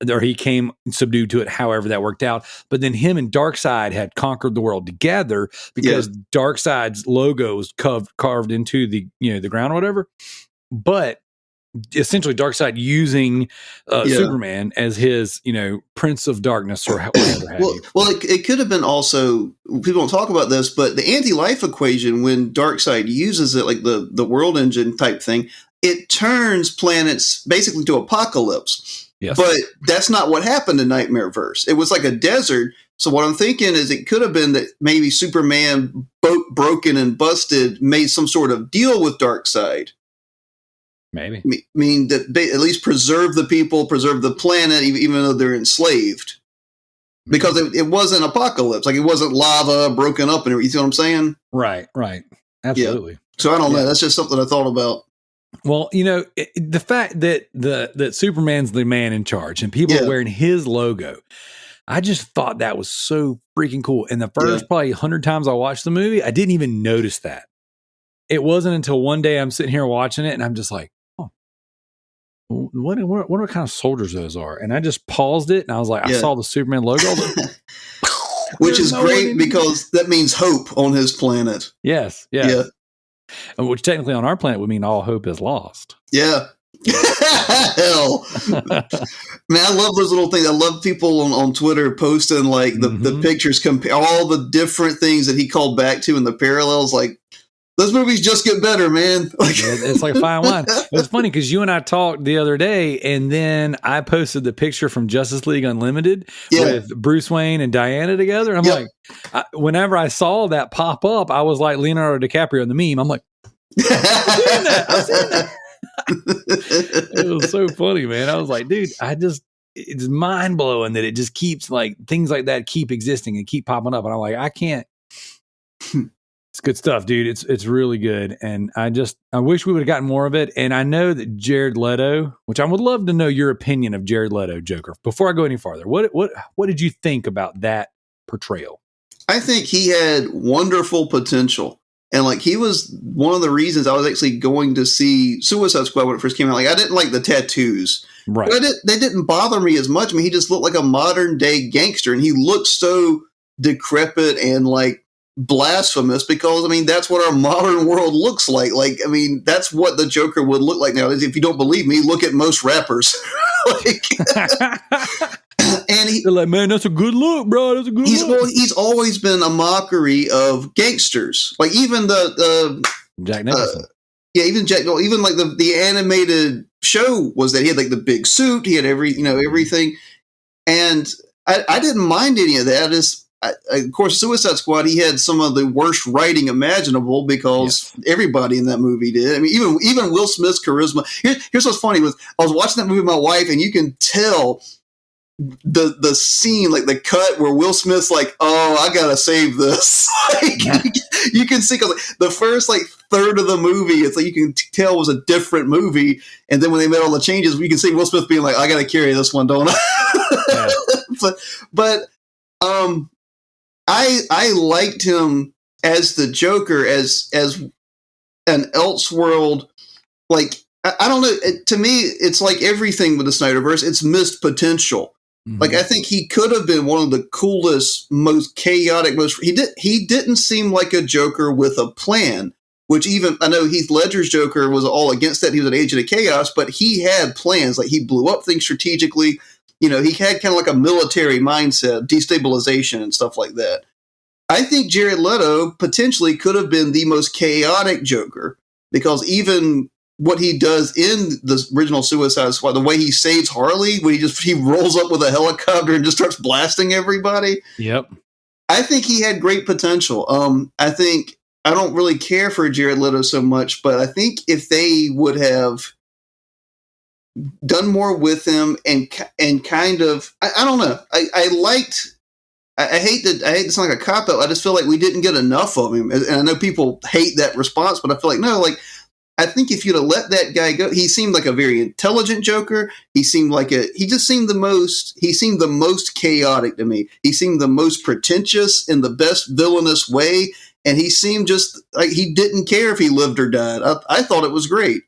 or he came subdued to it, however that worked out. But then him and Darkseid had conquered the world together because Darkseid's logo was carved into the ground or whatever. But essentially Darkseid using Superman as his Prince of Darkness or whatever. Well, it could have been also, people don't talk about this, but the anti-life equation, when Darkseid uses it, like the world engine type thing, it turns planets basically to apocalypse. Yes. But that's not what happened in Nightmareverse. It was like a desert. So what I'm thinking is it could have been that maybe Superman, broken and busted, made some sort of deal with Darkseid. Maybe. I mean, that they at least preserve the people, preserve the planet, even though they're enslaved. Because it wasn't apocalypse. Like, it wasn't lava broken up and everything. You see what I'm saying? Right. Absolutely. Yeah. So I don't know. That's just something I thought about. Well, the fact that that Superman's the man in charge and people are wearing his logo, I just thought that was so freaking cool. And the first probably 100 times I watched the movie, I didn't even notice that. It wasn't until one day I'm sitting here watching it and I'm just like, what kind of soldiers those are? And I just paused it and I was like, I Yeah. saw the Superman logo. I was like, Which There's is no one great in because that means hope on his planet. yes. Yeah. Which technically on our planet would mean all hope is lost. Yeah. Hell. Man, I love those little things. I love people on Twitter posting like the pictures, compare all the different things that he called back to in the parallels. Like, those movies just get better, man. Like, It's like a fine wine. It's funny because you and I talked the other day, and then I posted the picture from Justice League Unlimited with Bruce Wayne and Diana together. And I'm like, whenever I saw that pop up, I was like Leonardo DiCaprio in the meme. I'm like, I'm seeing that. It was so funny, man. I was like, dude, it's mind blowing that it just keeps like things like that keep existing and keep popping up. And I'm like, I can't. It's good stuff, dude. It's really good. And I wish we would have gotten more of it. And I know that Jared Leto, which I would love to know your opinion of Jared Leto Joker. Before I go any farther, what did you think about that portrayal? I think he had wonderful potential. And like, he was one of the reasons I was actually going to see Suicide Squad when it first came out. Like, I didn't like the tattoos. Right. But they didn't bother me as much. I mean, he just looked like a modern day gangster, and he looked so decrepit and like blasphemous because, I mean, that's what our modern world looks like. Like, I mean, that's what the Joker would look like nowadays. If you don't believe me, look at most rappers. Like, and they're like, man, that's a good look, bro. That's a good look. Well, he's always been a mockery of gangsters. Like, even the Jack Nicholson. Even Jack, even like the animated show was that he had like the big suit, he had everything, and I didn't mind any of that. Of course, Suicide Squad, he had some of the worst writing imaginable because everybody in that movie did. I mean, even Will Smith's charisma. Here's what's funny was I was watching that movie with my wife, and you can tell the scene, like the cut where Will Smith's like, oh, I gotta save this. Like, you can see, because the first like third of the movie, it's like you can tell was a different movie, and then when they made all the changes, you can see Will Smith being like, I gotta carry this one, don't I? but I liked him as the Joker, as an Elseworld, like, I don't know. To me, it's like everything with the Snyderverse. It's missed potential. Mm-hmm. Like, I think he could have been one of the coolest, most chaotic, he didn't seem like a Joker with a plan, which even, I know Heath Ledger's Joker was all against that. He was an agent of chaos, but he had plans. Like, he blew up things strategically. He had kind of like a military mindset, destabilization and stuff like that. I think Jared Leto potentially could have been the most chaotic Joker, because even what he does in the original Suicide Squad, the way he saves Harley, when he rolls up with a helicopter and just starts blasting everybody. Yep. I think he had great potential. I think I don't really care for Jared Leto so much, but I think if they would have done more with him and kind of, I don't know. I hate to sound like a cop-out. I just feel like we didn't get enough of him. And I know people hate that response, but I feel like, no, like, I think if you'd have let that guy go, he seemed like a very intelligent Joker. He seemed the most chaotic to me. He seemed the most pretentious in the best villainous way. And he seemed just like he didn't care if he lived or died. I thought it was great.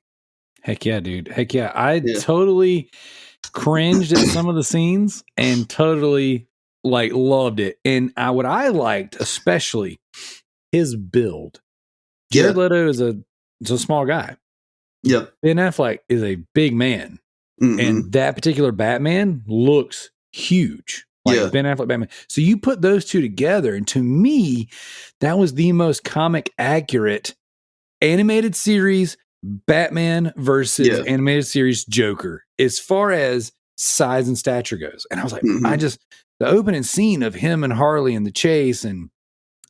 Heck yeah, dude. Heck yeah. I totally cringed at some of the scenes and totally like loved it. And what I liked, especially his build. Jared Leto is a small guy. Yep. Ben Affleck is a big man. Mm-hmm. And that particular Batman looks huge. Like Ben Affleck Batman. So you put those two together, and to me, that was the most comic accurate animated series Batman versus animated series Joker as far as size and stature goes. And I was like, the opening scene of him and Harley in the chase and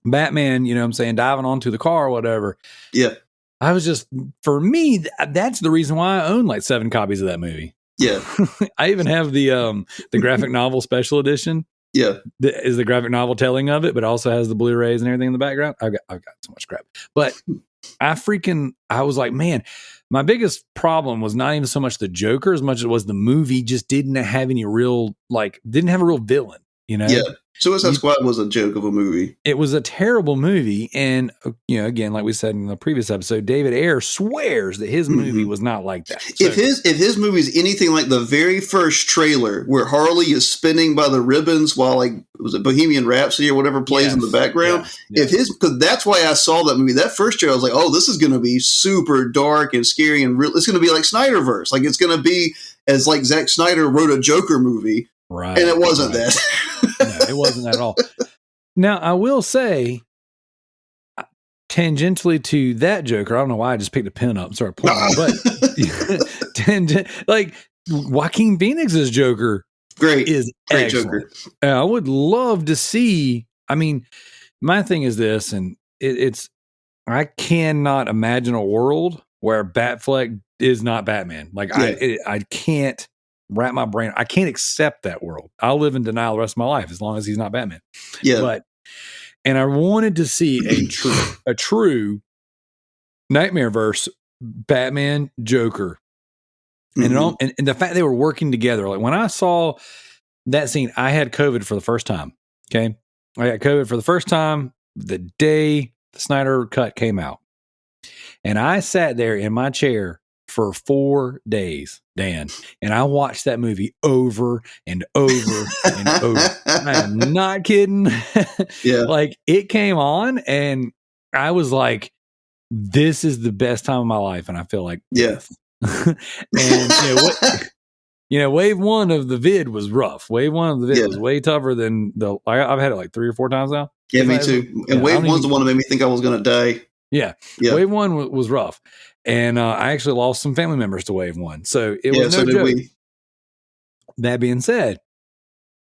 Batman, diving onto the car or whatever. Yeah. I was just, for me, that's the reason why I own like 7 copies of that movie. Yeah. I even have the graphic novel special edition. Yeah. Is the graphic novel telling of it, but also has the Blu-rays and everything in the background. I've got so much crap. But I was like, man, my biggest problem was not even so much the Joker as much as it was the movie just didn't have a real villain. You know? Yeah. Suicide Squad was a joke of a movie. It was a terrible movie. And, again, like we said in the previous episode, David Ayer swears that his movie was not like that. So, if his movie is anything like the very first trailer where Harley is spinning by the ribbons while, like, was it Bohemian Rhapsody or whatever plays in the background? Yeah. Because that's why I saw that movie. That first trailer, I was like, oh, this is going to be super dark and scary and real. It's going to be like Snyderverse. Like, it's going to be as like Zack Snyder wrote a Joker movie. Right. And it wasn't that. No, it wasn't at all. Now, I will say, tangentially to that Joker, I don't know why I just picked a pen up and started pointing, but like Joaquin Phoenix's Joker great excellent. Joker. I would love to see. I mean, my thing is this, and it's I cannot imagine a world where Batfleck is not Batman. Like I can't wrap my brain. I can't accept that world. I'll live in denial the rest of my life as long as he's not Batman. Yeah. And I wanted to see a true Nightmareverse Batman Joker. And the fact they were working together. Like when I saw that scene, I had COVID for the first time. Okay. I got COVID for the first time the day the Snyder cut came out. And I sat there in my chair for 4 days, Dan, and I watched that movie over and over and over. I am not kidding. Yeah. Like it came on and I was like, this is the best time of my life. And I feel like, and wave one of the vid was rough. Wave one of the vid was way tougher than I've had it like 3 or 4 times now. Yeah, me too. And wave one's the one that made me think I was going to die. Yeah. Wave one was rough. And I actually lost some family members to wave one. So it was no joke. That being said,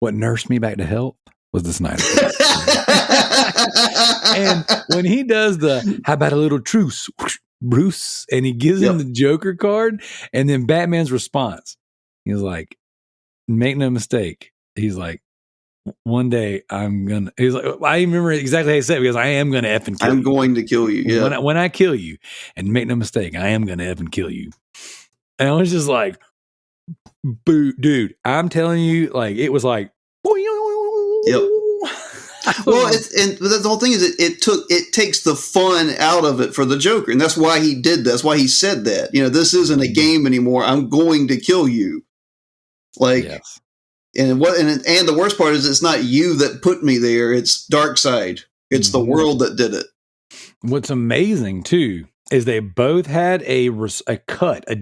what nursed me back to health was the Snyder. And when he does how about a little truce, Bruce, and he gives him the Joker card, and then Batman's response, he was like, make no mistake. He's like, one day he's like, I remember exactly how he said it because I am going to effing kill you. I'm going to kill you. Yeah. When I kill you, and make no mistake, I am going to effing kill you. And I was just like, boo, dude, I'm telling you, like, it was like, yep. Well, the whole thing is it takes the fun out of it for the Joker. And that's why he did that. That's why he said that, this isn't a game anymore. I'm going to kill you. Like, yes. And the worst part is it's not you that put me there. It's Darkseid. It's the world that did it. What's amazing too is they both had a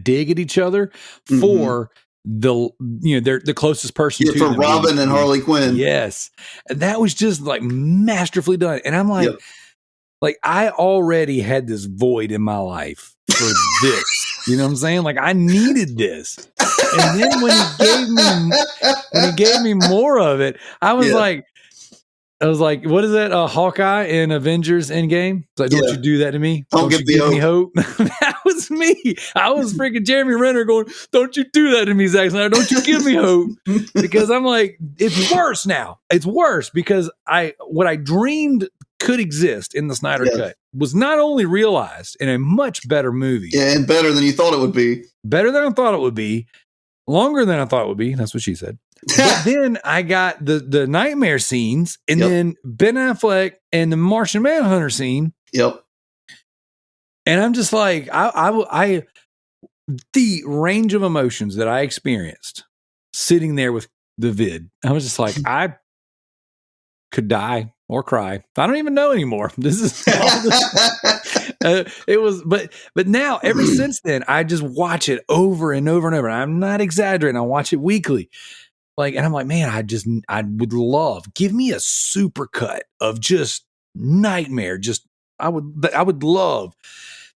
dig at each other for they're the closest person to for Robin and Harley Quinn. Yes, and that was just like masterfully done. And I'm like, like I already had this void in my life for this. You know what I'm saying? Like I needed this. And then when he gave me more of it, I was like, what is that? Hawkeye in Avengers Endgame? It's like, don't you do that to me? Don't you give me hope? That was me. I was freaking Jeremy Renner going, don't you do that to me, Zack Snyder? Don't you give me hope? Because I'm like, it's worse now. It's worse because what I dreamed could exist in the Snyder Cut was not only realized in a much better movie. Yeah, and better than you thought it would be. Better than I thought it would be. Longer than I thought it would be. That's what she said. But then I got the nightmare scenes and then Ben Affleck and the Martian Manhunter scene. Yep. And I'm just like, I the range of emotions that I experienced sitting there with the vid, I was just like, I could die or cry. I don't even know anymore. This is it was, but now ever since then, I just watch it over and over and over. I'm not exaggerating. I watch it weekly. Like, and I'm like, man, I would love, give me a super cut of just Nightmare. Just, I would love.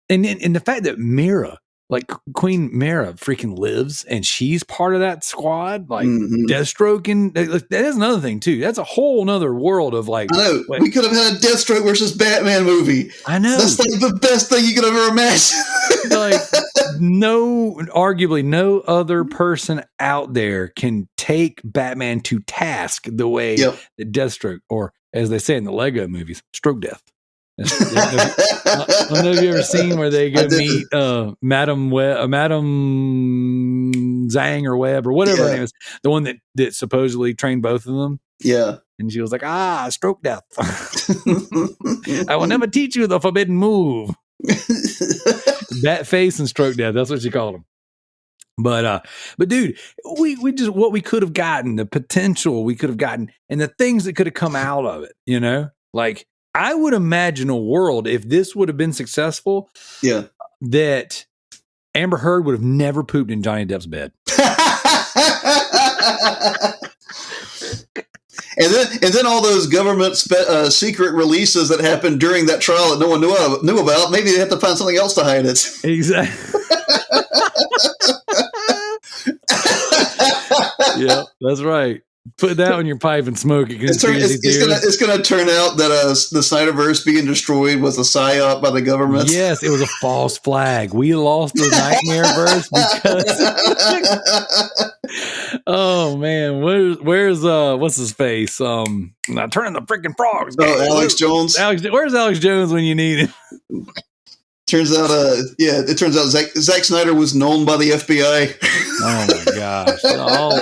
And the fact that Mira, like Queen Mara freaking lives and she's part of that squad, like Deathstroke, and that is another thing too. That's a whole nother world of like, I know. We could have had a Deathstroke versus Batman movie. I know. That's like the best thing you could ever imagine. Like arguably no other person out there can take Batman to task the way that Deathstroke, or as they say in the Lego movies, stroke death. I don't know if you ever seen where they go meet Madam Zhang or Webb or whatever her Yeah. name is, the one that supposedly trained both of them. Yeah. And she was like, stroke death. I will never teach you the forbidden move. Bat face and stroke death. That's what she called him. But dude, we just, what we could have gotten, the potential we could have gotten, and the things that could have come out of it, you know, like I would imagine a world, if this would have been successful, Yeah. that Amber Heard would have never pooped in Johnny Depp's bed. And then all those government secret releases that happened during that trial that no one knew about, maybe they have to find something else to hide it. Exactly. Yeah, that's right. Put that on your pipe and smoke it. It's going to turn out that the Snyderverse being destroyed was a psyop by the government. Yes, it was a false flag. We lost the Nightmareverse because. Oh man, where's what's his face? Now turning the freaking frogs. Alex Jones. Where's Alex Jones when you need him? Turns out, it turns out Zack Snyder was known by the FBI. Oh my gosh!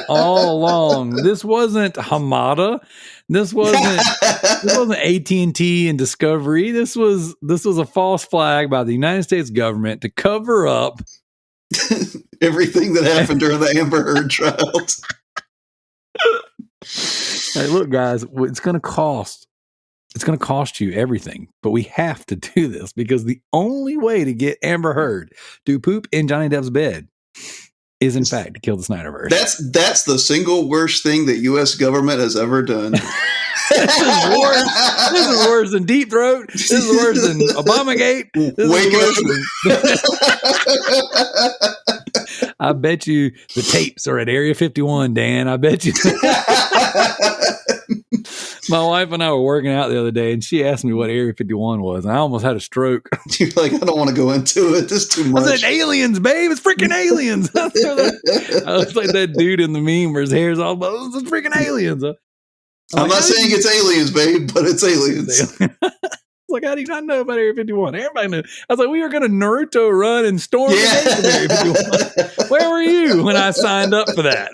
All along, this wasn't Hamada. This wasn't AT&T and Discovery. This was a false flag by the United States government to cover up everything that happened during the Amber Heard trials. Hey, look, guys, it's going to cost you everything, but we have to do this because the only way to get Amber Heard to poop in Johnny Depp's bed is, in fact, to kill the Snyderverse. That's the single worst thing the U.S. government has ever done. This is worse than Deep Throat. This is worse than Obamagate. I bet you the tapes are at Area 51, Dan. I bet you. My wife and I were working out the other day, and she asked me what Area 51 was, and I almost had a stroke. You're like, I don't want to go into it. This is too much. I said, aliens, babe. It's freaking aliens. I was like that dude in the meme where his hair's all, it's freaking aliens. I'm not saying it's aliens, babe, but it's aliens. Like, how do you not know about Area 51? Everybody knew. I was like, we were going to Naruto run and storm the gates of Area 51. Where were you when I signed up for that?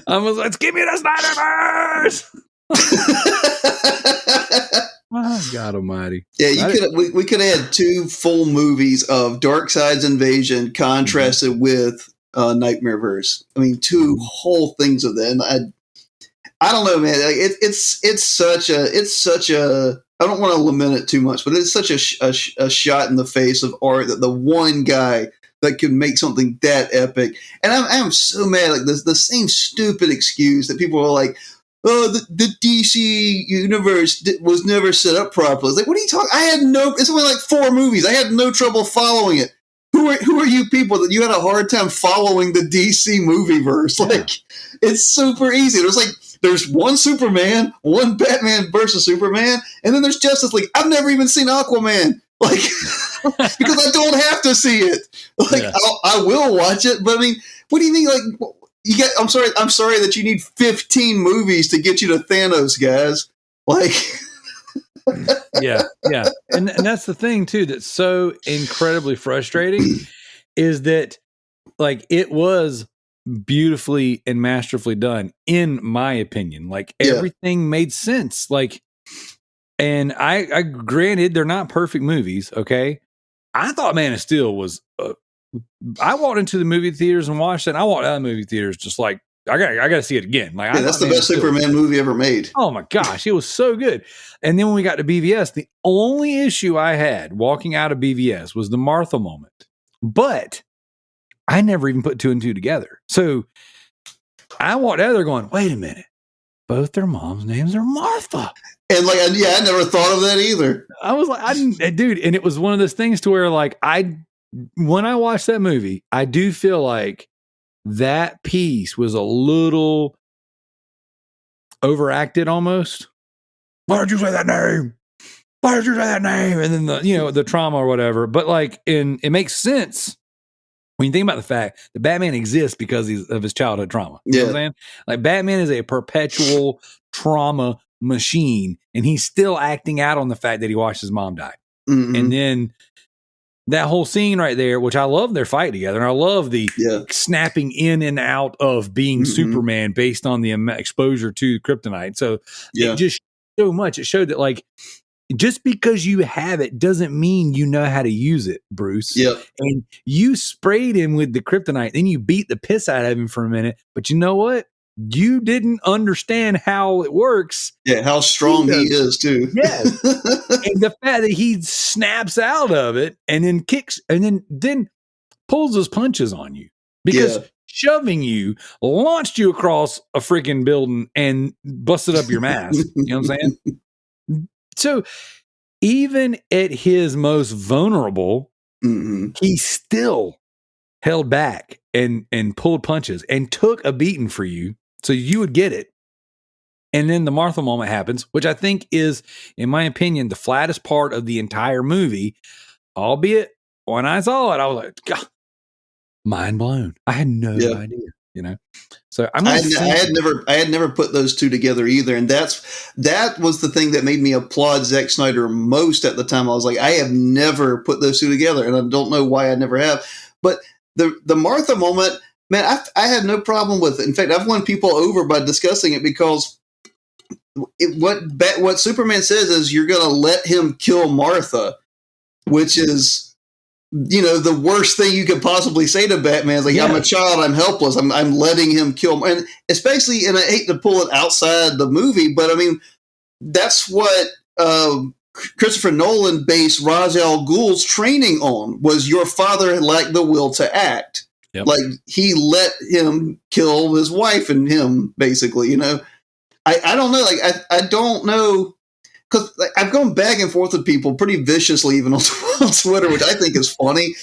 I was like, give me the Snyderverse. My God Almighty! Yeah, we could have had 2 full movies of Darkseid's Invasion contrasted with Nightmareverse. I mean, 2 whole things of that. And I don't know, man. Like, it's such a. I don't want to lament it too much, but it's such a shot in the face of art that the one guy that could make something that epic. And I'm so mad. Like the same stupid excuse that people are like, oh, the DC universe was never set up properly. It's like, what are you talking? It's only like 4 movies. I had no trouble following it. Who are you people that you had a hard time following the DC movieverse? Like, it's super easy. There's one Superman, one Batman versus Superman, and then there's Justice League. I've never even seen Aquaman. Like, because I don't have to see it. Like, yeah. I will watch it, but I mean, what do you mean? Like, I'm sorry that you need 15 movies to get you to Thanos, guys. Like, yeah, and that's the thing too. That's so incredibly frustrating is that, like, it was beautifully and masterfully done, in my opinion. Like, everything made sense. Like. And I granted, they're not perfect movies, okay? I thought Man of Steel was... I walked into the movie theaters and watched it, and I walked out of the movie theaters just like, I got to see it again. Like, that's the best Superman movie ever made. Oh my gosh, it was so good. And then when we got to BVS, the only issue I had walking out of BVS was the Martha moment. But I never even put 2 and 2 together. So I walked out there going, wait a minute. Both their moms' names are Martha. And like, I never thought of that either. I was like, dude, and it was one of those things to where, like, when I watched that movie, I do feel like that piece was a little overacted almost. Why did you say that name? Why did you say that name? And then the trauma or whatever. But like, it makes sense when you think about the fact that Batman exists because of his childhood trauma. You know what I'm saying? Like, Batman is a perpetual trauma machine, and he's still acting out on the fact that he watched his mom die. Mm-hmm. And then that whole scene right there, which I love their fight together. And I love the snapping in and out of being Superman based on the exposure to kryptonite. So it just so much. It showed that like, just because you have it doesn't mean you know how to use it, Bruce. Yep. And you sprayed him with the kryptonite, then you beat the piss out of him for a minute. But you know what? You didn't understand how it works. Yeah, how strong he is too. Yes. And the fact that he snaps out of it and then kicks and then pulls his punches on you because shoving you launched you across a freaking building and busted up your mask. You know what I'm saying? So even at his most vulnerable, he still held back and pulled punches and took a beating for you so you would get it. And then the Martha moment happens, which I think is, in my opinion, the flattest part of the entire movie. Albeit, when I saw it, I was like, God, mind blown. I had no idea, you know. So I had never put those two together either, and that was the thing that made me applaud Zack Snyder most at the time. I was like, I have never put those two together, and I don't know why I never have. But the Martha moment, man, I had no problem with it. In fact, I've won people over by discussing it because what Superman says is you're going to let him kill Martha, which is, you know, the worst thing you could possibly say to Batman is like, I'm a child, I'm helpless, I'm letting him kill, and especially, and I hate to pull it outside the movie, but I mean, that's what Christopher Nolan based Ra's al Ghul's training on, was your father lacked the will to act. Yep. Like, he let him kill his wife and him, basically, you know. I don't know, like, I don't know, because like, I've gone back and forth with people pretty viciously, even on Twitter, which I think is funny.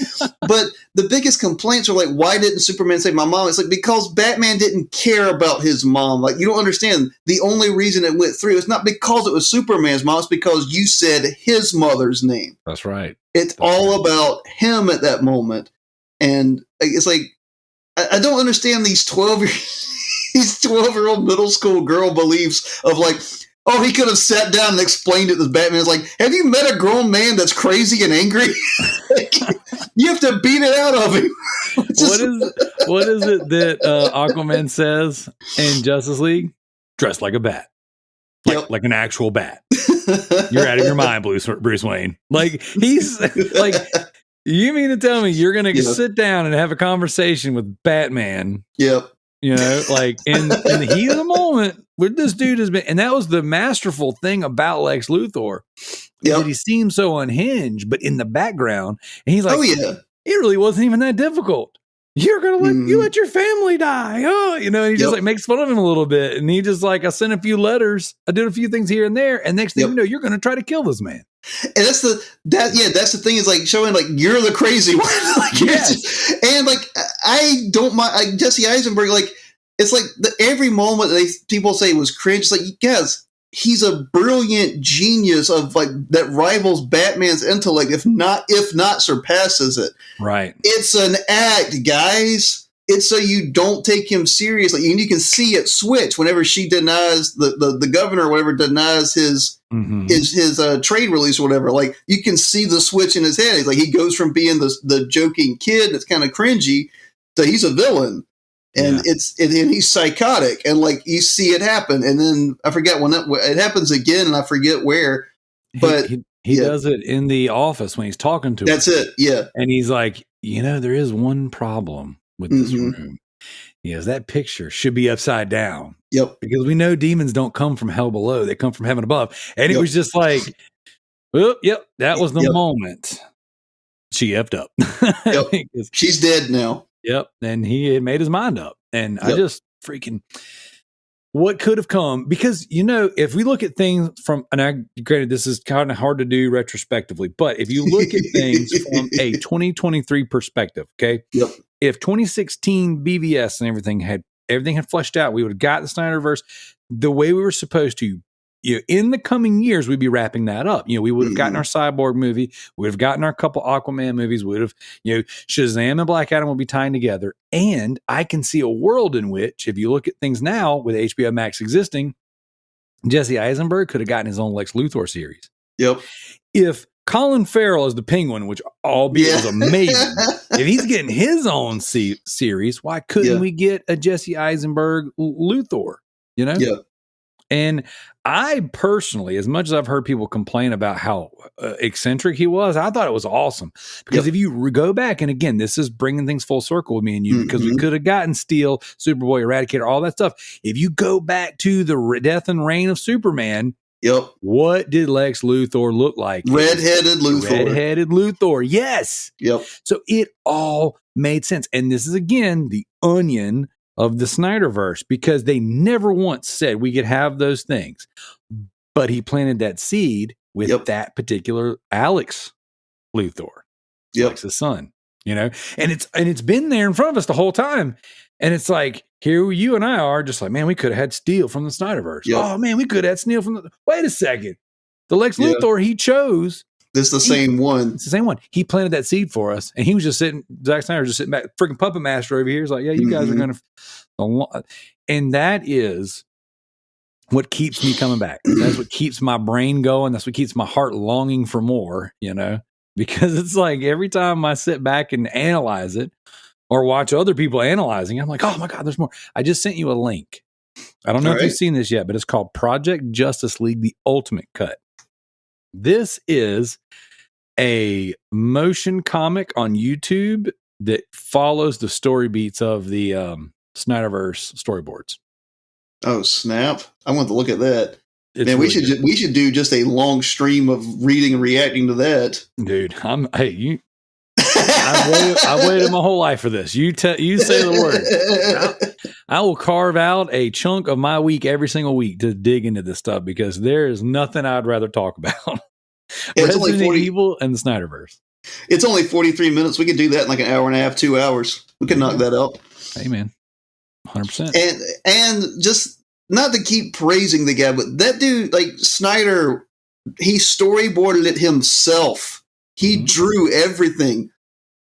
But the biggest complaints are like, why didn't Superman save my mom? It's like, because Batman didn't care about his mom. Like, you don't understand. The only reason it went through is not because it was Superman's mom. It's because you said his mother's name. That's right. It's all about him at that moment. And it's like, I don't understand these 12-year-old middle school girl beliefs of like, oh, he could have sat down and explained it to Batman. It's like, have you met a grown man that's crazy and angry? Like, you have to beat it out of him. What is it that Aquaman says in Justice League? Dressed like a bat. Like an actual bat. You're out of your mind, Bruce Wayne. Like, he's like, you mean to tell me you're going to sit down and have a conversation with Batman? Yep. You know, like in the heat of the moment, where this dude has been, and that was the masterful thing about Lex Luthor, that he seemed so unhinged, but in the background, and he's like, "Oh yeah, it really wasn't even that difficult. You're gonna let your family die, oh, you know." And he just like makes fun of him a little bit, and he just like, I sent a few letters, I did a few things here and there, and next thing you know, you're gonna try to kill this man. And that's the thing, is like showing like you're the crazy one. Like, and like I don't mind, like Jesse Eisenberg, like it's like every moment people say was cringe. It's like, yes, he's a brilliant genius of like that rivals Batman's intellect, if not surpasses it. Right. It's an act, guys. It's so you don't take him seriously, and you can see it switch whenever she denies the governor or whatever denies his trade release or whatever. Like, you can see the switch in his head. He's like, he goes from being the joking kid that's kind of cringy to he's a villain, and and he's psychotic, and like you see it happen, and then I forget when it happens again, and I forget where, but he does it in the office when he's talking to that's her. It, yeah, and he's like, you know, there is one problem with this room. Yes, that picture should be upside down. Yep. Because we know demons don't come from hell below; they come from heaven above. And it was just like, well, that was the moment she effed up. Yep. She's dead now. Yep. And he had made his mind up. And I just freaking, what could have come? Because, you know, if we look at things from, and granted, this is kind of hard to do retrospectively, but if you look at things from a 2023 perspective, okay? Yep. If 2016 BVS and everything had fleshed out, we would have got the Snyderverse the way we were supposed to. You know, in the coming years, we'd be wrapping that up. You know, we would have gotten our Cyborg movie, we would have gotten our couple Aquaman movies, we would have, you know, Shazam and Black Adam will be tying together. And I can see a world in which, if you look at things now with HBO Max existing, Jesse Eisenberg could have gotten his own Lex Luthor series. Yep. If Colin Farrell as the Penguin, which albeit was amazing. If he's getting his own series, why couldn't we get a Jesse Eisenberg Luthor? You know? Yeah. And I personally, as much as I've heard people complain about how eccentric he was, I thought it was awesome. Because if you go back, and again, this is bringing things full circle with me and you, because we could have gotten Steel, Superboy, Eradicator, all that stuff. If you go back to the death and reign of Superman, what did Lex Luthor look like? Red-headed Luthor. Red-headed Luthor, yes. Yep. So it all made sense. And this is, again, the onion of the Snyderverse, because they never once said we could have those things. But he planted that seed with that particular Alex Luthor, Alex's son, you know, and it's been there in front of us the whole time. And it's like, here you and I are just like, man, we could have had Steel from the Snyderverse. Oh man, we could have had Steel from wait a second. The Lex Luthor he chose. This is the same one. It's the same one. He planted that seed for us, and he was just sitting. Zack Snyder was just sitting back, freaking puppet master over here. He's like, "Yeah, you guys are going to," and that is what keeps me coming back. That's what keeps my brain going. That's what keeps my heart longing for more. You know, because it's like every time I sit back and analyze it, or watch other people analyzing, I'm like, "Oh my God, there's more." I just sent you a link. I don't know if you've seen this yet, but it's called Project Justice League: The Ultimate Cut. This is a motion comic on YouTube that follows the story beats of the Snyderverse storyboards. Oh snap! I want to look at that. Man, really we should do just a long stream of reading and reacting to that, dude. I've waited my whole life for this. You say the word. I will carve out a chunk of my week every single week to dig into this stuff, because there is nothing I'd rather talk about. It's only 40 Evil and the Snyderverse. It's only 43 minutes. We could do that in like an hour and a half, 2 hours. We could knock that out. Hey man, 100%. And just not to keep praising the guy, but that dude, like Snyder, he storyboarded it himself. He drew everything.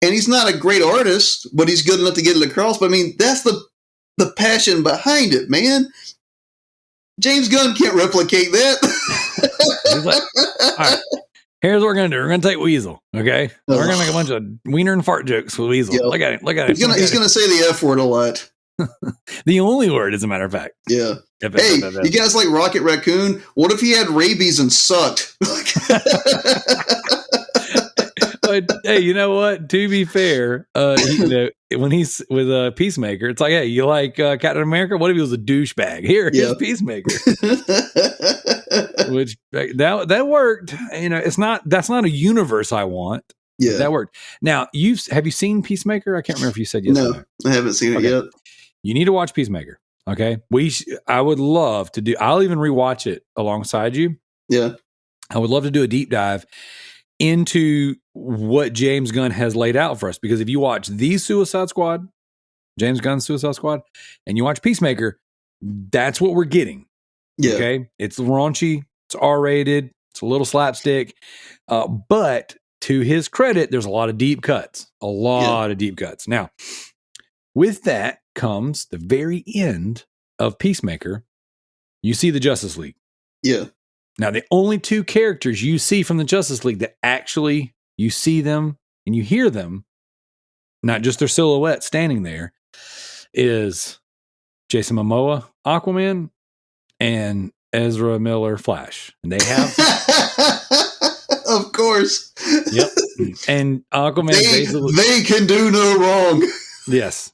And he's not a great artist, but he's good enough to get it across. But I mean, that's the passion behind it, man. James Gunn can't replicate that. He's like, all right, here's what we're going to do. We're going to take Weasel, okay? We're going to make a bunch of wiener and fart jokes with Weasel. Yep. Look at him. He's going to say the F word a lot. The only word, as a matter of fact. Yeah. Hey, you guys like Rocket Raccoon? What if he had rabies and sucked? Hey, you know what? To be fair, when he's with Peacemaker, it's like, hey, you like Captain America? What if he was a douchebag? Here's Peacemaker. Which that worked. You know, that's not a universe I want. Yeah, that worked. Now, have you seen Peacemaker? I can't remember if you said yes. No, I haven't seen it yet. You need to watch Peacemaker. Okay, I would love to do. I'll even rewatch it alongside you. Yeah, I would love to do a deep dive into what James Gunn has laid out for us. Because if you watch the Suicide Squad, James Gunn's Suicide Squad, and you watch Peacemaker, that's what we're getting. Yeah. Okay. It's raunchy. It's R-rated. It's a little slapstick. But to his credit, there's a lot of deep cuts. Of deep cuts. Now, with that comes the very end of Peacemaker. You see the Justice League. Yeah. Now, the only two characters you see from the Justice League that actually you see them and you hear them, not just their silhouette standing there, is Jason Momoa, Aquaman, and Ezra Miller, Flash. And they have... Of course. Yep. And Aquaman they can do no wrong. Yes.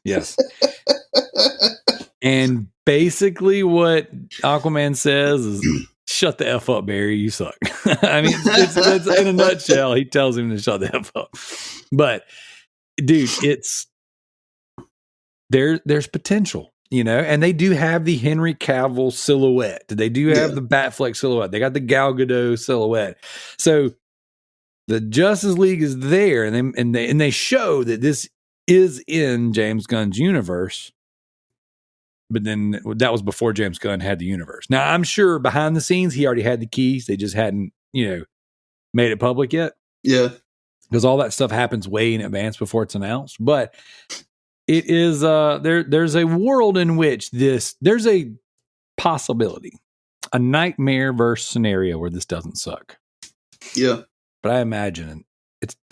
And basically what Aquaman says is... Shut the F up, Barry. You suck. I mean, it's in a nutshell. He tells him to shut the F up. But, dude, there's potential, you know, and they do have the Henry Cavill silhouette. They do have the Batfleck silhouette. They got the Gal Gadot silhouette. So the Justice League is there, and they show that this is in James Gunn's universe. But then that was before James Gunn had the universe. Now, I'm sure behind the scenes, he already had the keys. They just hadn't, made it public yet. Yeah. Because all that stuff happens way in advance before it's announced. But it is, there's a world in which there's a possibility, a nightmare-verse scenario where this doesn't suck. Yeah. but I imagine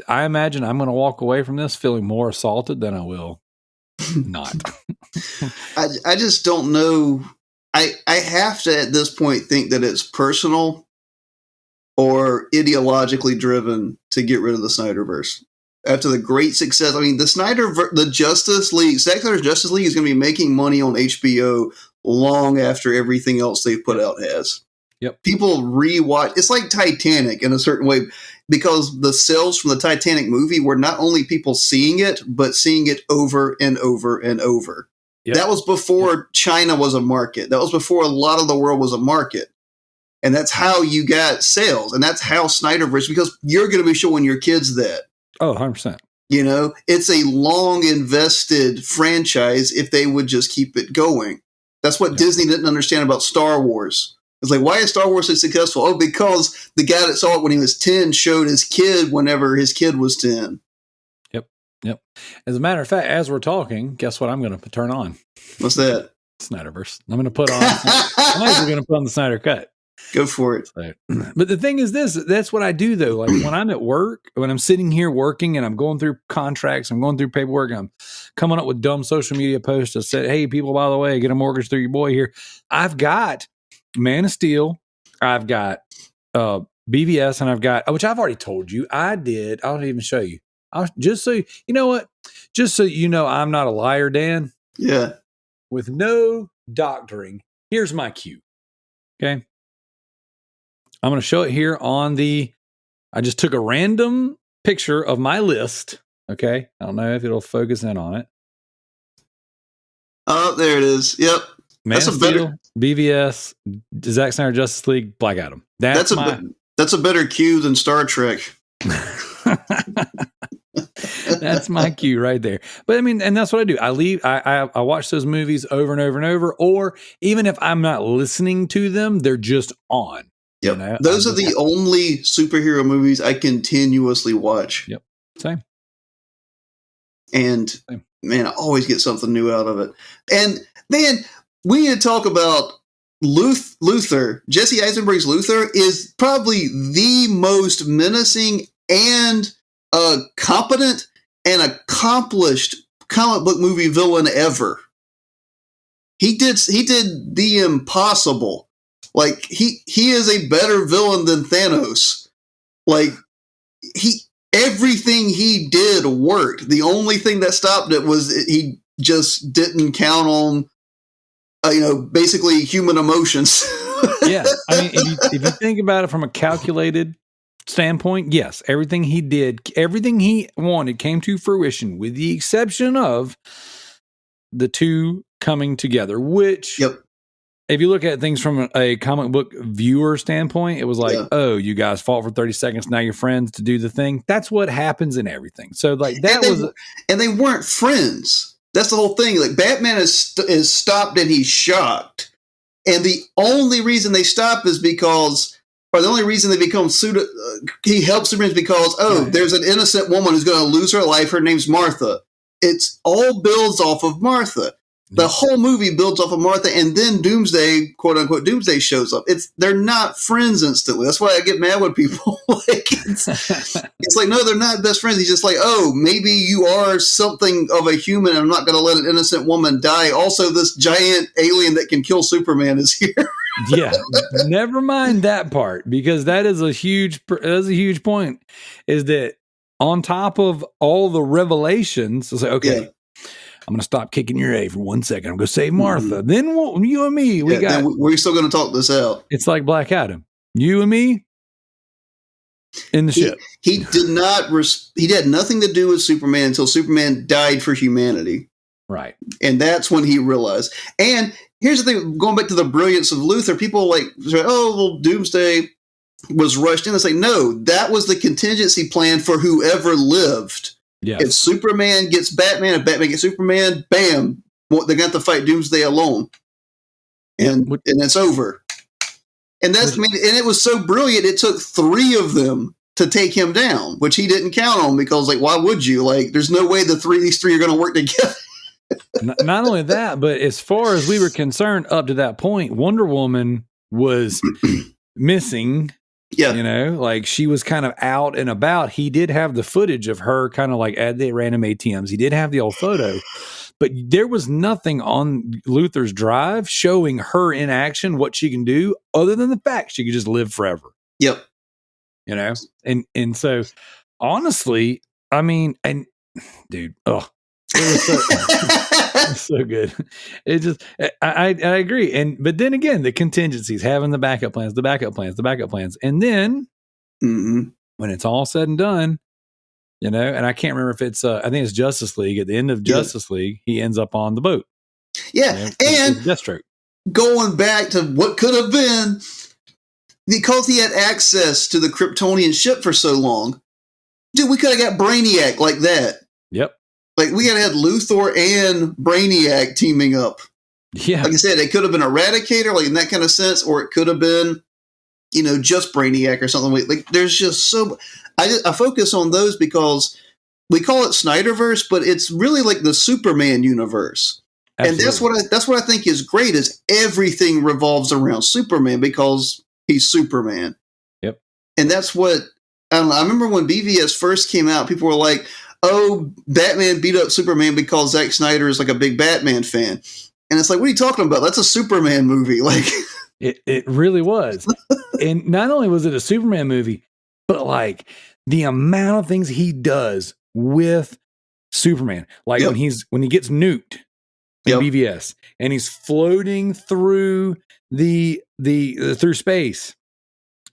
I'm going to walk away from this feeling more assaulted than I will not. I just don't know. I have to at this point think that it's personal or ideologically driven to get rid of the Snyderverse. After the great success, I mean, the Justice League, Zack Snyder's Justice League is going to be making money on HBO long after everything else they've put out has. Yep. People rewatch. It's like Titanic in a certain way, because the sales from the Titanic movie were not only people seeing it, but seeing it over and over and over. Yep. That was before China was a market. That was before a lot of the world was a market. And that's how you got sales. And that's how Snyderverse, because you're going to be showing your kids that. Oh, 100%. You know, it's a long invested franchise if they would just keep it going. That's what Disney didn't understand about Star Wars. It's like, why is Star Wars so successful? Oh, because the guy that saw it when he was 10 showed his kid whenever his kid was 10. Yep. As a matter of fact, as we're talking, guess what I'm going to turn on? What's that? Snyderverse. I'm going to put on. I'm actually going to put on the Snyder Cut. Go for it. So, but the thing is that's what I do though. Like when I'm at work, when I'm sitting here working and I'm going through contracts, I'm going through paperwork, and I'm coming up with dumb social media posts that said, hey, people, by the way, get a mortgage through your boy here. I've got Man of Steel. I've got BVS, and I've got, which I've already told you I did. I'll even show you. Just so you know what? Just so you know I'm not a liar, Dan. Yeah. With no doctoring, here's my cue. Okay. I'm going to show it here on I just took a random picture of my list. Okay. I don't know if it'll focus in on it. Oh, there it is. Yep. Man of Steel, BVS, Zack Snyder Justice League, Black Adam. That's a better cue than Star Trek. That's my cue right there. But I mean, and that's what I do. I watch those movies over and over and over, or even if I'm not listening to them, they're just on. Yep. You know? Those are the only superhero movies I continuously watch. Yep. Same. And man, I always get something new out of it. And man, we need to talk about Luthor. Jesse Eisenberg's Luthor is probably the most menacing and competent and accomplished comic book movie villain ever. He did the impossible. Like he is a better villain than Thanos. Like everything he did worked. The only thing that stopped it was he just didn't count on basically human emotions. Yeah. I mean, if you think about it from a calculated standpoint, yes, everything he did, everything he wanted came to fruition, with the exception of the two coming together, which if you look at things from a comic book viewer standpoint, it was like, oh, you guys fought for 30 seconds, now you're friends to do the thing. That's what happens in everything. So like and they weren't friends. That's the whole thing. Like Batman is stopped and he's shocked. And the only reason they stop is because, or the only reason they become he helps Superman is because, there's an innocent woman who's going to lose her life. Her name's Martha. It's all builds off of Martha. The whole movie builds off of Martha, and then Doomsday, quote unquote, Doomsday shows up. They're not friends instantly. That's why I get mad with people. It's like, no, they're not best friends. He's just like, oh, maybe you are something of a human, and I'm not going to let an innocent woman die. Also, this giant alien that can kill Superman is here. Yeah, never mind that part, because that is a huge point. Is that on top of all the revelations? It's like, okay. Yeah. I'm going to stop kicking your A for 1 second. I'm going to save Martha. Mm-hmm. Then you and me, we're still going to talk this out. It's like Black Adam. You and me in the ship. He did not. He had nothing to do with Superman until Superman died for humanity. Right. And that's when he realized. And here's the thing: going back to the brilliance of Luthor, people say, "Oh, well, Doomsday was rushed in." It's like, no, that was the contingency plan for whoever lived. Yes. If Superman gets Batman, if Batman gets Superman, bam, they're going to fight Doomsday alone. And it's over. And and it was so brilliant, it took 3 of them to take him down, which he didn't count on, because, like, why would you? Like, there's no way these three are going to work together. Not only that, but as far as we were concerned up to that point, Wonder Woman was missing. Yeah. You know, like she was kind of out and about. He did have the footage of her kind of like at the random ATMs. He did have the old photo, but there was nothing on Luther's drive showing her in action, what she can do, other than the fact she could just live forever. Yep. You know, and so honestly, I mean, and dude, it was so, it was so good. It just, I agree. But then again, the contingencies, having the backup plans, and then when it's all said and done, you know, and I can't remember if it's, I think it's Justice League. At the end of Justice League, he ends up on the boat. Yeah, you know, and Deathstroke. Going back to what could have been. Because he had access to the Kryptonian ship for so long, dude, we could have got Brainiac like that. Yep. Like, we could have had Luthor and Brainiac teaming up. Yeah. Like I said, it could have been Eradicator, like in that kind of sense, or it could have been, you know, just Brainiac or something. Like, there's just so... I focus on those because we call it Snyderverse, but it's really like the Superman universe. Absolutely. And that's what I think is great, is everything revolves around Superman because... he's Superman. Yep. And that's what, I don't know, I remember when BVS first came out, people were like, oh, Batman beat up Superman because Zack Snyder is like a big Batman fan. And it's like, what are you talking about? That's a Superman movie. Like, it really was. And not only was it a Superman movie, but like the amount of things he does with Superman. Like when he gets nuked in BVS and he's floating through through space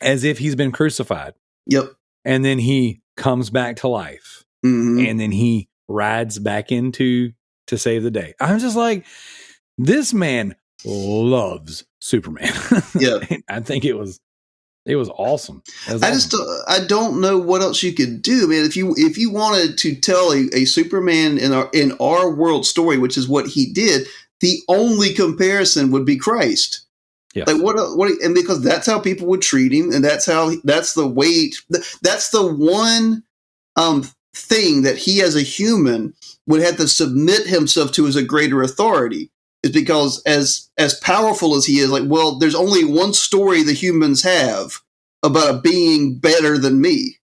as if he's been crucified. Yep. And then he comes back to life. And then he rides back into to save the day. I'm just like, this man loves Superman. Yeah. I think it was awesome. I don't know what else you could do, man. If you wanted to tell a Superman in our world story, which is what he did, the only comparison would be Christ. Yes. Like what, and because that's how people would treat him, and that's the weight. That's the one thing that he, as a human, would have to submit himself to as a greater authority. Is because as powerful as he is, like, well, there's only one story the humans have about a being better than me,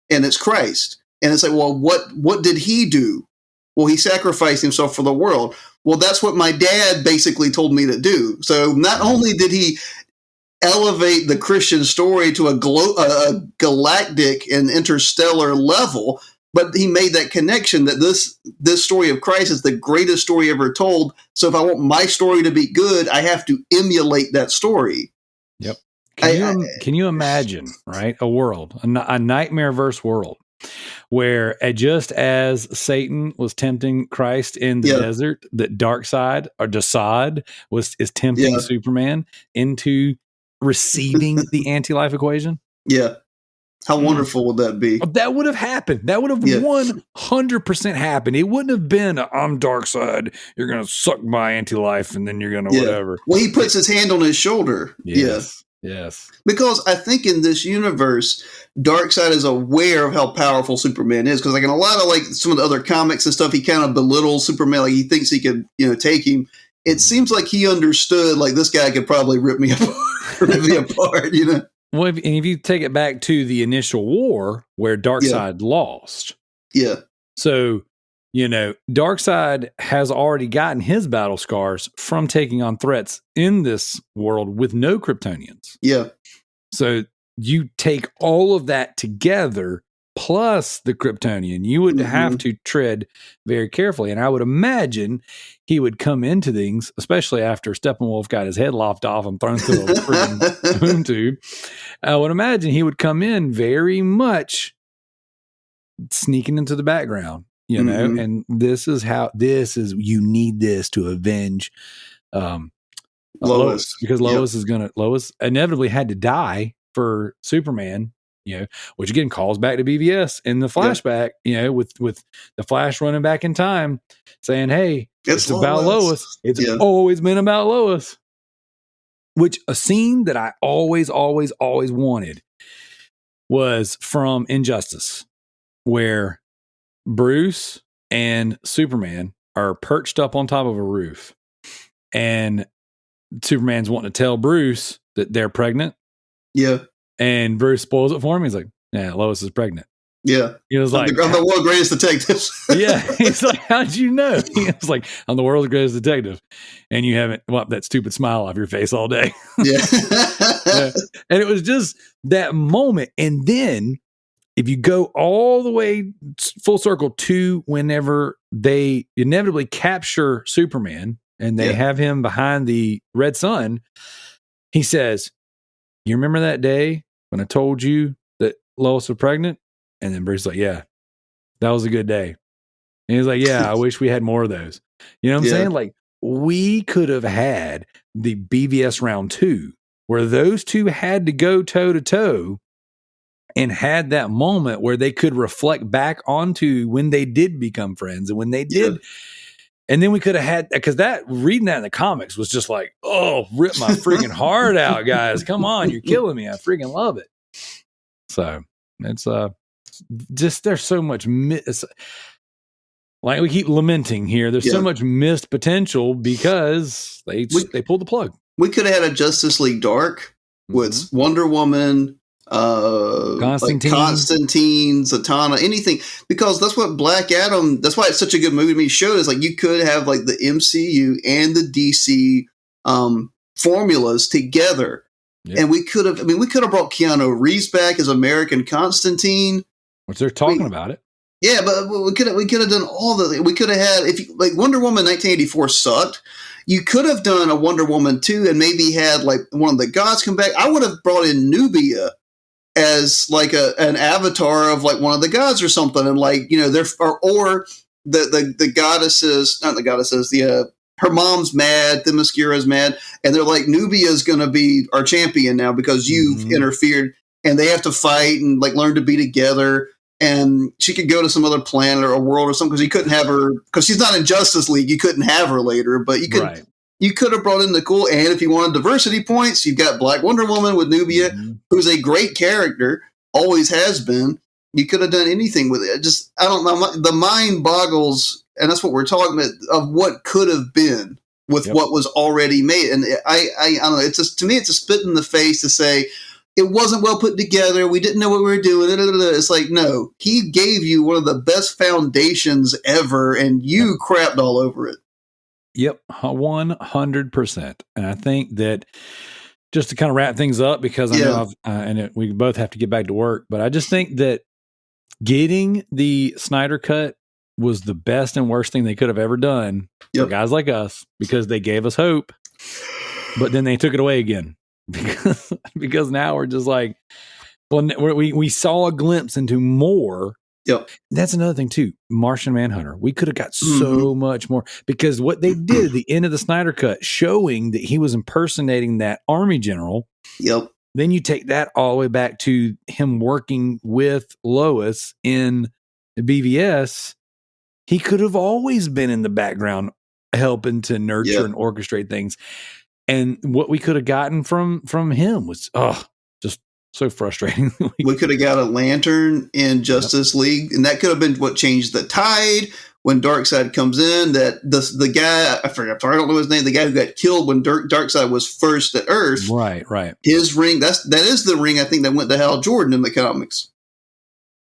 and it's Christ. And it's like, well, what did he do? Well, he sacrificed himself for the world. Well, that's what my dad basically told me to do. So not only did he elevate the Christian story to a galactic and interstellar level, but he made that connection that this story of Christ is the greatest story ever told. So if I want my story to be good, I have to emulate that story. Yep. Can you imagine, right? A world, a nightmare-verse world, where just as Satan was tempting Christ in the desert, that Darkseid or Desaad is tempting Superman into receiving the anti-life equation. Yeah. How wonderful would that be? That would have happened. That would have 100% happened. It wouldn't have been, I'm Darkseid, you're going to suck my anti-life, and then you're going to whatever. Well, he puts his hand on his shoulder. Yes. Because I think in this universe, Darkseid is aware of how powerful Superman is. Because like in a lot of like some of the other comics and stuff, he kind of belittles Superman. Like he thinks he could, take him. It seems like he understood, like, this guy could probably rip me apart, Well, if you take it back to the initial war where Darkseid lost. Yeah. So, Darkseid has already gotten his battle scars from taking on threats in this world with no Kryptonians. Yeah. So you take all of that together plus the Kryptonian, you would have to tread very carefully. And I would imagine he would come into things, especially after Steppenwolf got his head lopped off and thrown through a freaking boom tube. I would imagine he would come in very much sneaking into the background, and this is you need this to avenge Lois, because Lois inevitably had to die for Superman, which again calls back to BVS in the flashback, with the Flash running back in time saying, hey, it's about Lois. It's always been about Lois. Which a scene that I always wanted was from Injustice, where Bruce and Superman are perched up on top of a roof, and Superman's wanting to tell Bruce that they're pregnant. Yeah. And Bruce spoils it for him. He's like, yeah, Lois is pregnant. Yeah. He was like, I'm the world's greatest detective. yeah. He's like, how'd you know? He was like, I'm the world's greatest detective. And you haven't wiped that stupid smile off your face all day. Yeah. Yeah. And it was just that moment. And then if you go all the way full circle to whenever they inevitably capture Superman and they have him behind the red sun, he says, you remember that day when I told you that Lois was pregnant? And then Bruce's like, yeah, that was a good day. And he's like, yeah, I wish we had more of those. You know what I'm saying? Like, we could have had the BVS round 2 where those two had to go toe to toe and had that moment where they could reflect back onto when they did become friends and when they did. And then we could have had, because that reading that in the comics was just like, oh, rip my freaking heart out, guys. Come on, you're killing me. I freaking love it. So it's just, there's so much like we keep lamenting here. There's so much missed potential because they pulled the plug. We could have had a Justice League Dark with Wonder Woman, Constantine, Zatanna, anything, because that's what Black Adam, that's why it's such a good movie to me. Showed is like you could have like the MCU and the DC formulas together. And we could have brought Keanu Reeves back as American Constantine. Which they're talking about it. Yeah, but we could have done all we could have had, if you, like Wonder Woman 1984 sucked. You could have done a Wonder Woman 2 and maybe had like one of the gods come back. I would have brought in Nubia as like an avatar of like one of the gods or something, and like, you know, or the goddesses, not the goddesses, her mom's mad, Themyscira's mad, and they're like, Nubia's going to be our champion now because you've interfered, and they have to fight and like learn to be together. And she could go to some other planet or a world or something, because you couldn't have her, because she's not in Justice League. You couldn't have her later, but you could. You could have brought in the cool, and if you wanted diversity points, you've got Black Wonder Woman with Nubia, who's a great character, always has been. You could have done anything with it. Just, I don't know. The mind boggles, and that's what we're talking about, of what could have been with what was already made. And I don't know. It's just, to me, it's a spit in the face to say it wasn't well put together. We didn't know what we were doing. It's like, no, he gave you one of the best foundations ever, and you crapped all over it. Yep, 100%. And I think that, just to kind of wrap things up, because I know we both have to get back to work, but I just think that getting the Snyder cut was the best and worst thing they could have ever done for guys like us, because they gave us hope, but then they took it away again. Because now we're just like, well, we saw a glimpse into more. Yep. That's another thing too. Martian Manhunter. We could have got so much more, because what they did at the end of the Snyder cut, showing that he was impersonating that army general. Yep. Then you take that all the way back to him working with Lois in the BVS. He could have always been in the background helping to nurture and orchestrate things. And what we could have gotten from him was just so frustrating. We could have got a Lantern in Justice League, and that could have been what changed the tide when Darkseid comes in. That the guy, I don't know his name, the guy who got killed when Darkseid was first at Earth. Right. His ring, that is the ring, I think, that went to Hal Jordan in the comics.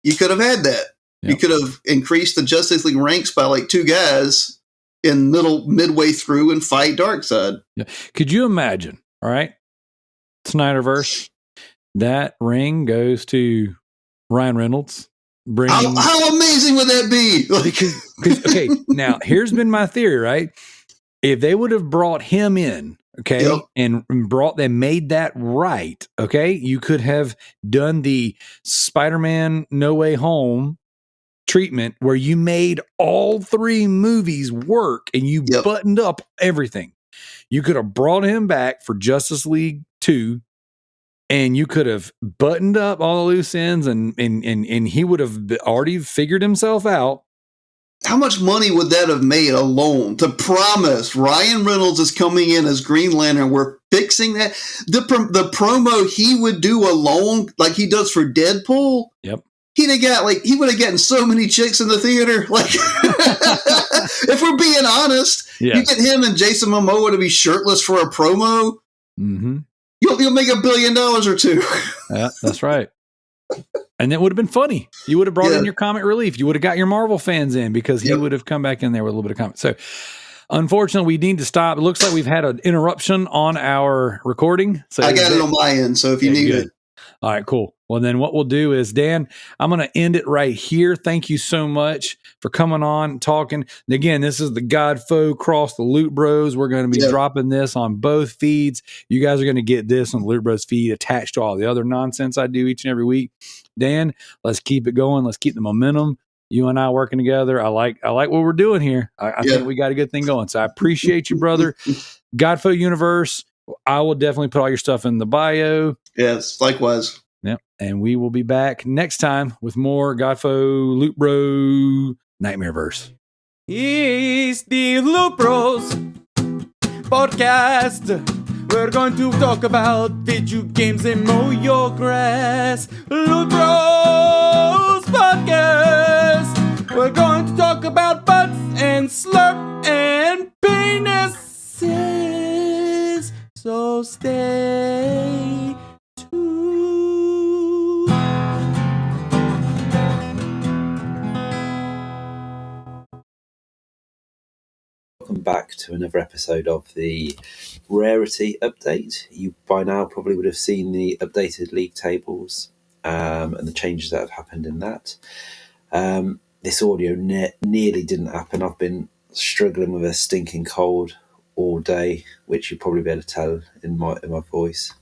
You could have had that. Yep. You could have increased the Justice League ranks by like 2 guys in midway through and fight Darkseid. Yeah. Could you imagine? All right, Snyderverse. That ring goes to Ryan Reynolds. How amazing would that be? Because okay, now here's been my theory, right? If they would have brought him in, okay, and made that right, okay, you could have done the Spider-Man No Way Home treatment where you made all 3 movies work and you buttoned up everything. You could have brought him back for Justice League 2. And you could have buttoned up all the loose ends, and he would have already figured himself out. How much money would that have made alone to promise Ryan Reynolds is coming in as Green Lantern? We're fixing that. The promo he would do alone, like he does for Deadpool. Yep. He would have gotten so many chicks in the theater. Like, if we're being honest, you get him and Jason Momoa to be shirtless for a promo. Mm-hmm. You'll make $1 billion or two. Yeah, that's right. And it would have been funny. You would have brought in your comic relief. You would have got your Marvel fans in because he would have come back in there with a little bit of comic. So, unfortunately, we need to stop. It looks like we've had an interruption on our recording. So I got it on my end, so if you need it. All right, cool. Well, then what we'll do is, Dan, I'm going to end it right here. Thank you so much for coming on and talking. And again, this is the Godfoe Cross the Loot Bros. We're going to be dropping this on both feeds. You guys are going to get this on the Loot Bros feed attached to all the other nonsense I do each and every week. Dan, let's keep it going. Let's keep the momentum. You and I working together. I like what we're doing here. I think we got a good thing going. So I appreciate you, brother. Godfoe Universe. I will definitely put all your stuff in the bio. Yes, likewise. Yep. And we will be back next time with more Godfoe Loot Bro Nightmareverse. It's the Loot Bros podcast. We're going to talk about video games and mow your grass. Loot Bros podcast. We're going to talk about butts and slurp and penises. So stay tuned. Welcome back to another episode of the Rarity Update. You by now probably would have seen the updated league tables and the changes that have happened in that. This audio nearly didn't happen. I've been struggling with a stinking cold all day, which you'll probably be able to tell in my voice.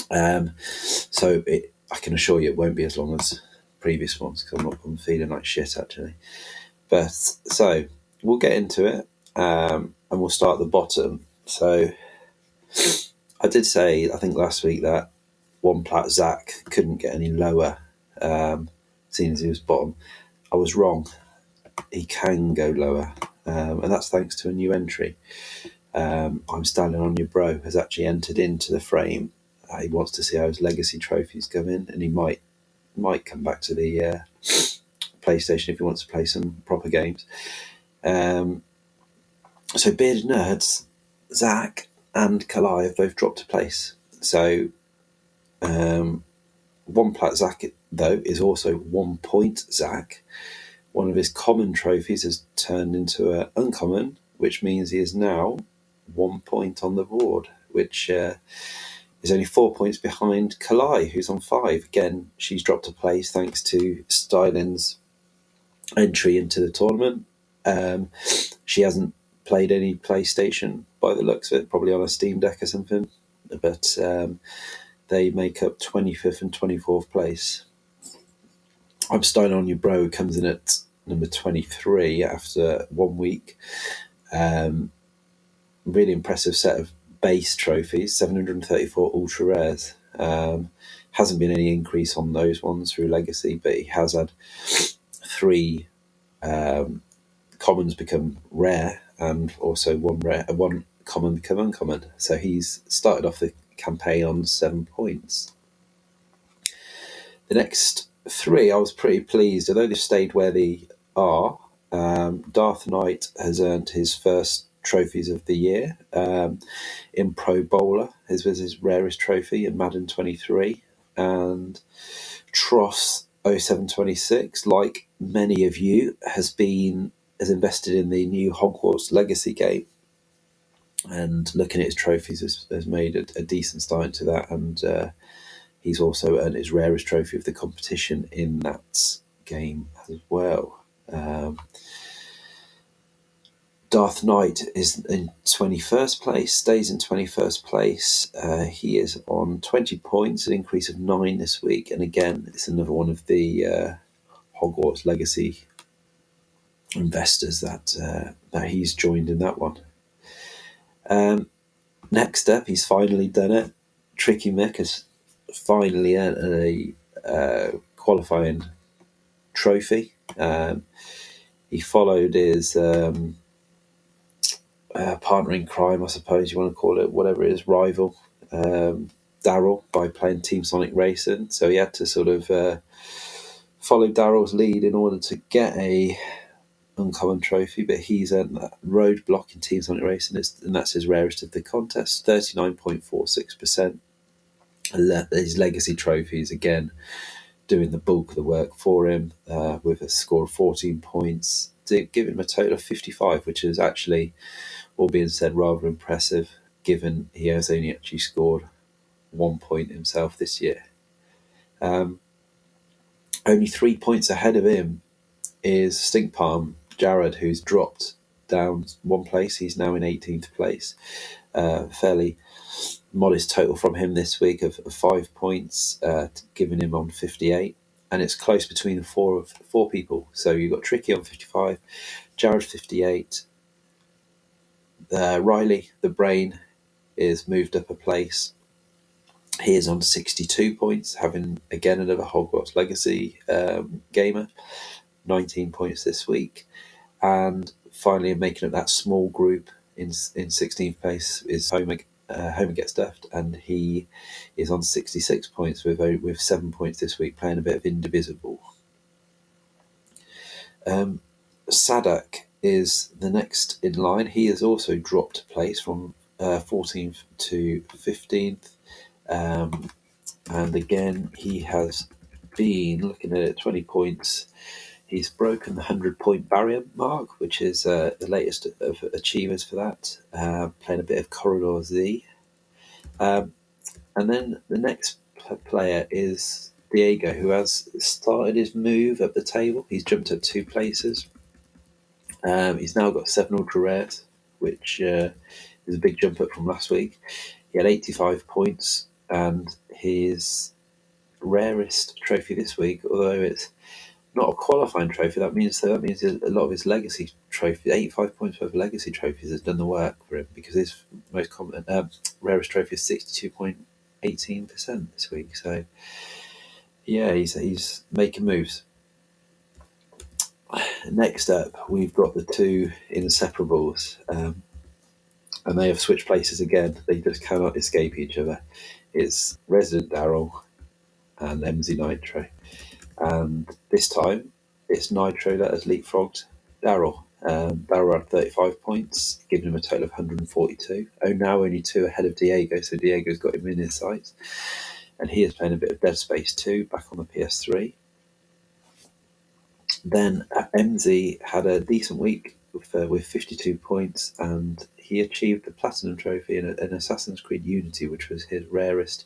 So I can assure you it won't be as long as previous ones because I'm feeling like shit actually. But so we'll get into it and we'll start at the bottom. So I did say, I think last week, that one plat Zach couldn't get any lower, seeing as he was bottom. I was wrong. He can go lower, and that's thanks to a new entry. I'm Standing on Your Bro has actually entered into the frame. He wants to see how his legacy trophies go in, and he might come back to the PlayStation if he wants to play some proper games. So Bearded Nerds, Zach and Kalai have both dropped a place. So one plat Zach, though, is also 1 point Zach. One of his common trophies has turned into an uncommon, which means he is now 1 point on the board, which is only 4 points behind Kalai, who's on 5. Again, she's dropped a place thanks to Stylin's entry into the tournament. She hasn't played any PlayStation by the looks of it, probably on a Steam Deck or something, but they make up 25th and 24th place. I'm Standing on Your Bro comes in at number 23 after 1 week. Really impressive set of base trophies, 734 ultra rares. Hasn't been any increase on those ones through Legacy, but he has had 3 commons become rare and also one common become uncommon. So he's started off the campaign on 7 points. The next 3, I was pretty pleased, although they've stayed where they are. Darth Knight has earned his first trophies of the year in Pro Bowler. His was his rarest trophy in Madden 23, and Tross 0726, like many of you, has invested in the new Hogwarts Legacy game, and looking at his trophies has made a decent start into that, and he's also earned his rarest trophy of the competition in that game as well. Darth Knight is in 21st place, stays in 21st place. He is on 20 points, an increase of 9 this week. And again, it's another one of the Hogwarts Legacy investors that he's joined in that one. Next up, he's finally done it. Tricky Mick has finally earned a qualifying trophy. He followed his partner in crime, I suppose you want to call it, whatever it is, rival, Darrell, by playing Team Sonic Racing. So he had to sort of follow Darrell's lead in order to get a uncommon trophy, but he's a roadblock in Team Sonic Racing, and that's his rarest of the contest, 39.46%. His legacy trophies, again, doing the bulk of the work for him, with a score of 14 points, giving him a total of 55, which is actually, all being said, rather impressive, given he has only actually scored 1 point himself this year. Only 3 points ahead of him is Stink Palm Jared, who's dropped down 1 place. He's now in 18th place. Fairly modest total from him this week of 5 points, giving him on 58. And it's close between four people. So you've got Tricky on 55, Jared 58. Riley, the Brain, is moved up a place. He is on 62 points, having again another Hogwarts Legacy gamer, 19 points this week. And finally, making up that small group in 16th place is Homer Gets Duffed, and he is on 66 points with 7 points this week, playing a bit of Indivisible. Sadak is the next in line. He has also dropped a place from 14th to 15th. And again, he has been looking at it, 20 points. He's broken the 100-point barrier mark, which is the latest of achievers for that, playing a bit of Corridor Z. And then the next player is Diego, who has started his move up the table. He's jumped up 2 places. He's now got 7 ultra rares, which is a big jump up from last week. He had 85 points, and his rarest trophy this week, although it's not a qualifying trophy, that means a lot of his legacy trophies, 85 points worth of legacy trophies, has done the work for him, because his most common rarest trophy is 62.18% this week. So yeah, he's making moves. Next up, we've got the 2 inseparables, and they have switched places again. They just cannot escape each other. It's Resident Darrell and MZ Nitro. And this time, it's Nitro that has leapfrogged Darrell. Darrell had 35 points, giving him a total of 142. Now only 2 ahead of Diego, so Diego's got him in his sights. And he is playing a bit of Dead Space 2 back on the PS3. Then MZ had a decent week with 52 points, and he achieved the Platinum Trophy in Assassin's Creed Unity, which was his rarest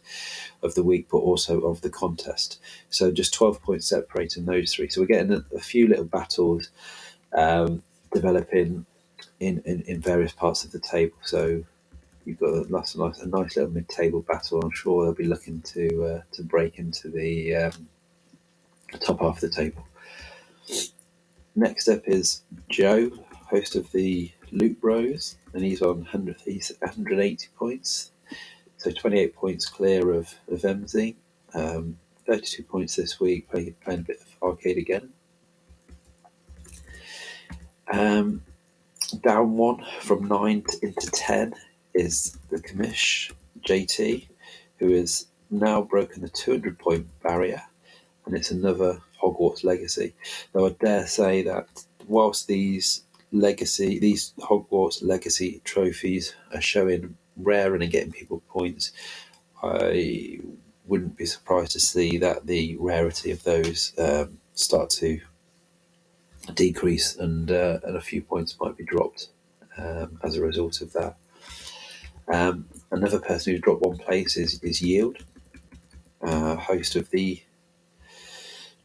of the week, but also of the contest. So just 12 points separating those 3. So we're getting a few little battles developing in various parts of the table. So you've got a nice little mid-table battle. I'm sure they'll be looking to break into the top half of the table. Next up is Joe, host of the Loot Bros, and he's on 180 points, so 28 points clear of MZ. 32 points this week, playing a bit of arcade again. Down 1 from 9 into 10 is the Commish JT, who has now broken the 200-point barrier, and it's another Hogwarts Legacy. Though I dare say that whilst these Hogwarts Legacy trophies are showing rare and are getting people points, I wouldn't be surprised to see that the rarity of those start to decrease, and a few points might be dropped as a result of that. Another person who's dropped 1 place is Yield, host of the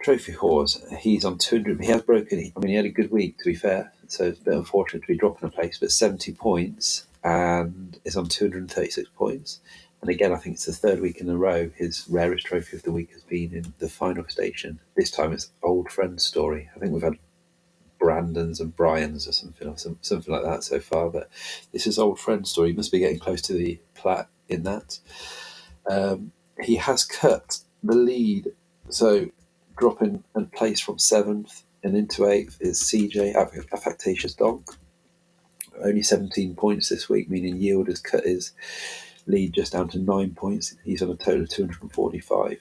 Trophy Whores. He's on 200. He has broken. He had a good week, to be fair, so it's a bit unfortunate to be dropping a place, but 70 points and is on 236 points. And again, I think it's the 3rd week in a row his rarest trophy of the week has been in the final station. This time it's Old Friend's Story. I think we've had Brandon's and Brian's or something like that so far, but this is Old Friend's Story. He must be getting close to the plat in that. He has cut the lead, so dropping a place from 7th and into 8th is CJ Affectatious Dog. Only 17 points this week, meaning Yield has cut his lead just down to 9 points. He's on a total of 245.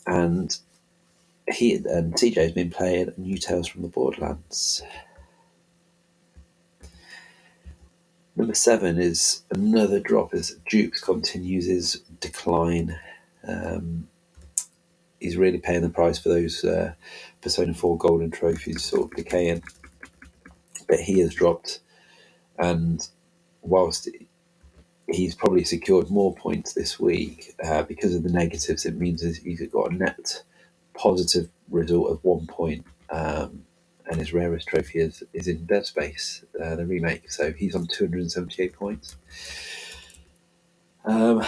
And CJ has been playing New Tales from the Borderlands. Number 7 is another drop as Dukes continues his decline. He's really paying the price for those Persona 4 golden trophies sort of decaying. But he has dropped, and whilst he's probably secured more points this week, because of the negatives, it means he's got a net positive result of 1 point. And his rarest trophy is in Dead Space, the remake. So he's on 278 points. And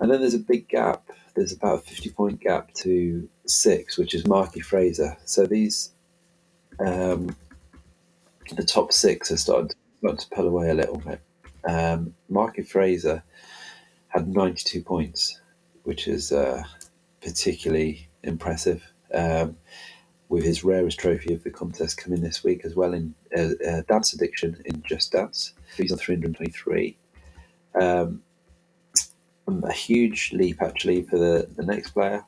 then there's a big gap. There's about a 50-point gap to 6, which is Marky Fraser. So these, the top 6 are starting to pull away a little bit. Marky Fraser had 92 points, which is particularly impressive. With his rarest trophy of the contest coming this week as well in Dance Addiction in Just Dance. He's on 323. A huge leap actually for the next player.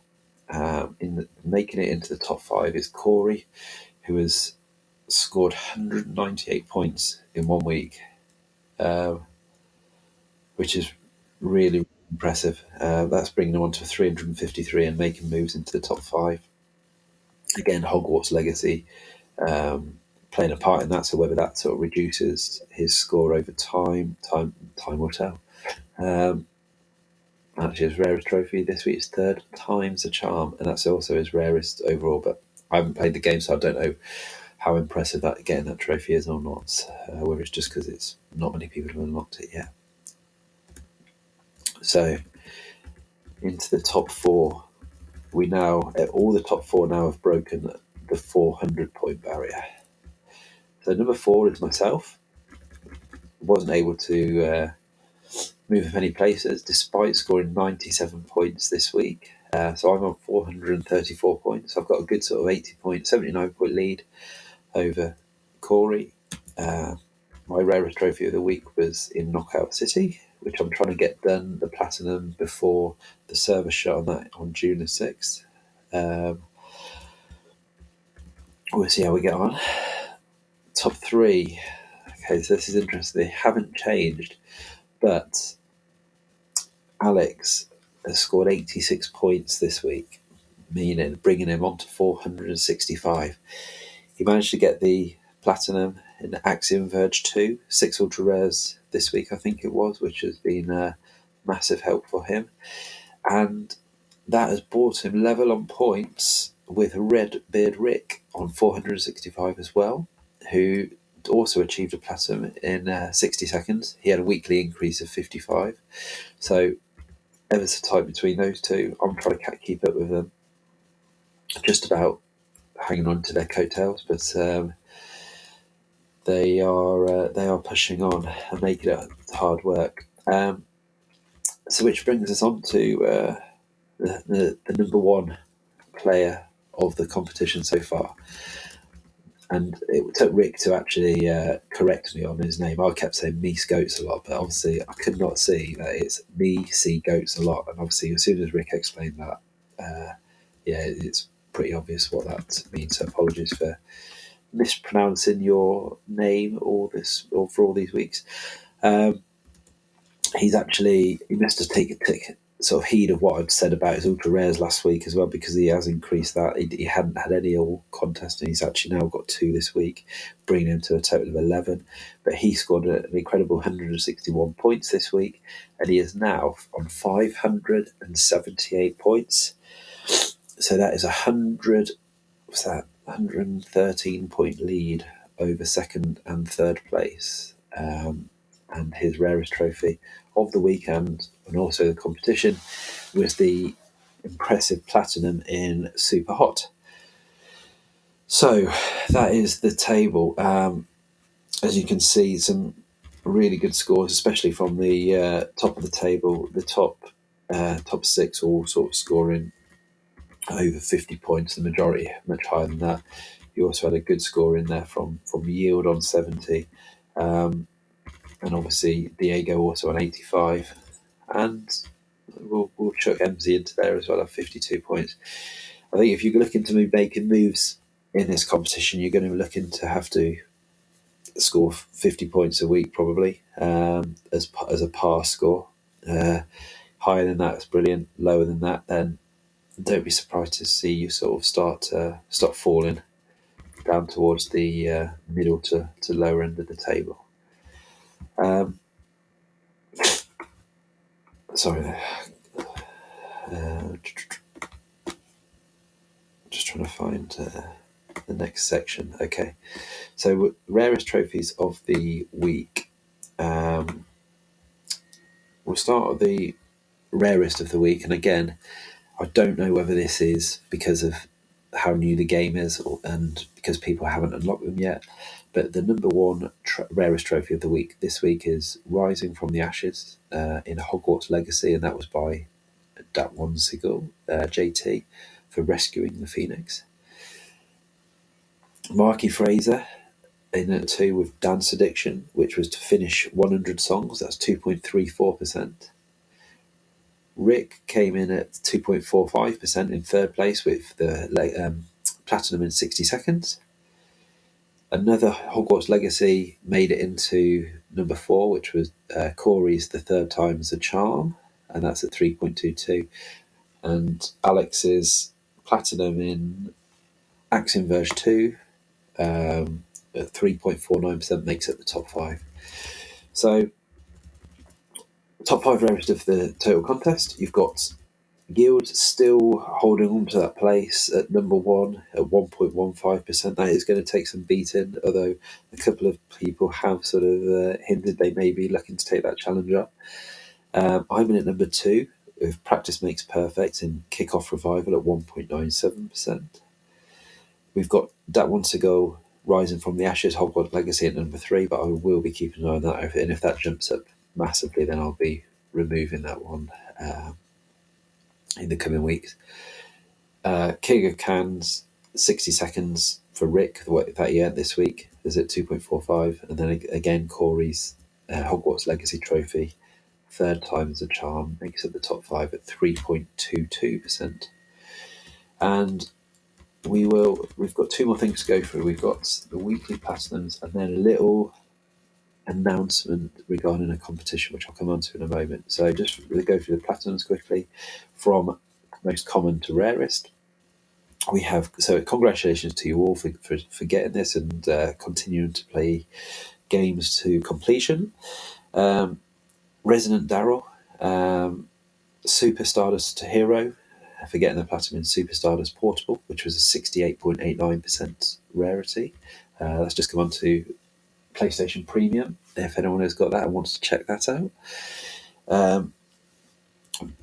Making it into the top 5 is Corey, who has scored 198 points in 1 week, which is really impressive. That's bringing him on to 353 and making moves into the top 5. Again, Hogwarts Legacy playing a part in that, so whether that sort of reduces his score over time will tell. Actually, his rarest trophy this week is 3rd Time's a Charm, and that's also his rarest overall, but I haven't played the game, so I don't know how impressive that getting that trophy is or not, whether it's just because it's not many people have unlocked it yet. So, into the top 4. All the top 4 now have broken the 400-point barrier. So number 4 is myself. Wasn't able to move up any places despite scoring 97 points this week. So I'm on 434 points. I've got a good sort of 79-point lead over Corey. My rarest trophy of the week was in Knockout City, which I'm trying to get done, the platinum, before the server shut on that on June the 6th. We'll see how we get on. Top 3. Okay, so this is interesting. They haven't changed, but Alex has scored 86 points this week, meaning bringing him on to 465. He managed to get the platinum in Axiom Verge 2, 6 ultra rares this week, I think it was, which has been a massive help for him. And that has brought him level on points with Redbeard Rick on 465 as well, who also achieved a platinum in 60 seconds. He had a weekly increase of 55. So ever so tight between those two. I'm trying to keep up with them. Just about hanging on to their coattails, but they are pushing on and making it hard work. So which brings us on to the number 1 player of the competition so far. And it took Rick to actually correct me on his name. I kept saying me Goats a lot, but obviously I could not see that it's me see Goats a lot. And obviously as soon as Rick explained that, it's pretty obvious what that means. So apologies for mispronouncing your name or for all these weeks. He must have taken sort of heed of what I'd said about his ultra rares last week as well, because he has increased that. He hadn't had any all contest, and he's actually now got 2 this week, bringing him to a total of 11. But he scored an incredible 161 points this week, and he is now on 578 points. So that is 113-point lead over 2nd and 3rd place. And his rarest trophy of the weekend and also the competition was the impressive platinum in Super Hot. So that is the table. As you can see, some really good scores, especially from the top of the table. The top 6 all sort of scoring over 50 points, the majority much higher than that. You also had a good score in there from Yield on 70. And obviously Diego also on 85, and we'll chuck MZ into there as well at 52 points. I think if you're looking to be making moves in this competition, you're going to be looking to have to score 50 points a week probably as a par score. Higher than that is brilliant. Lower than that, then don't be surprised to see you sort of start falling down towards the middle to lower end of the table. Sorry, just trying to find the next section. Okay, so rarest trophies of the week. We'll start with the rarest of the week, and again, I don't know whether this is because of how new the game is and because people haven't unlocked them yet, but the number one rarest trophy of the week this week is Rising from the Ashes in Hogwarts Legacy, and that was by Dat1 Sigil, JT, for rescuing the Phoenix. Marky Fraser in at 2 with Dance Addiction, which was to finish 100 songs. That's 2.34%. Rick came in at 2.45% in third place with the Platinum in 60 Seconds. Another Hogwarts Legacy made it into number 4, which was Corey's The Third Time's a Charm, and that's at 3.22. And Alex's Platinum in Axiom Verge 2 at 3.49% makes it the top 5. So, top 5 rarest of the total contest. You've got Guild still holding on to that place at number 1 at 1.15%. That is going to take some beating, although a couple of people have sort of hinted they may be looking to take that challenge up. I'm in at number 2 with Practice Makes Perfect in Kickoff Revival at 1.97%. We've got That Wants to Go Rising from the Ashes Hogwarts Legacy at number 3, but I will be keeping an eye on that, and if that jumps up massively, then I'll be removing that one in the coming weeks. King of Cans 60 Seconds for Rick that he earned this week is at 2.45, and then again Corey's Hogwarts Legacy Trophy Third Time's a Charm makes it the top 5 at 3.22%. And we've got 2 more things to go through. We've got the weekly platinums and then a little announcement regarding a competition, which I'll come on to in a moment. So just really go through the platinums quickly from most common to rarest. We have, so congratulations to you all for getting this and continuing to play games to completion. Resident Darrell, Super Stardust to Hero, for getting the platinum in Super Stardust Portable, which was a 68.89% rarity. That's just come on to PlayStation Premium, if anyone has got that and wants to check that out.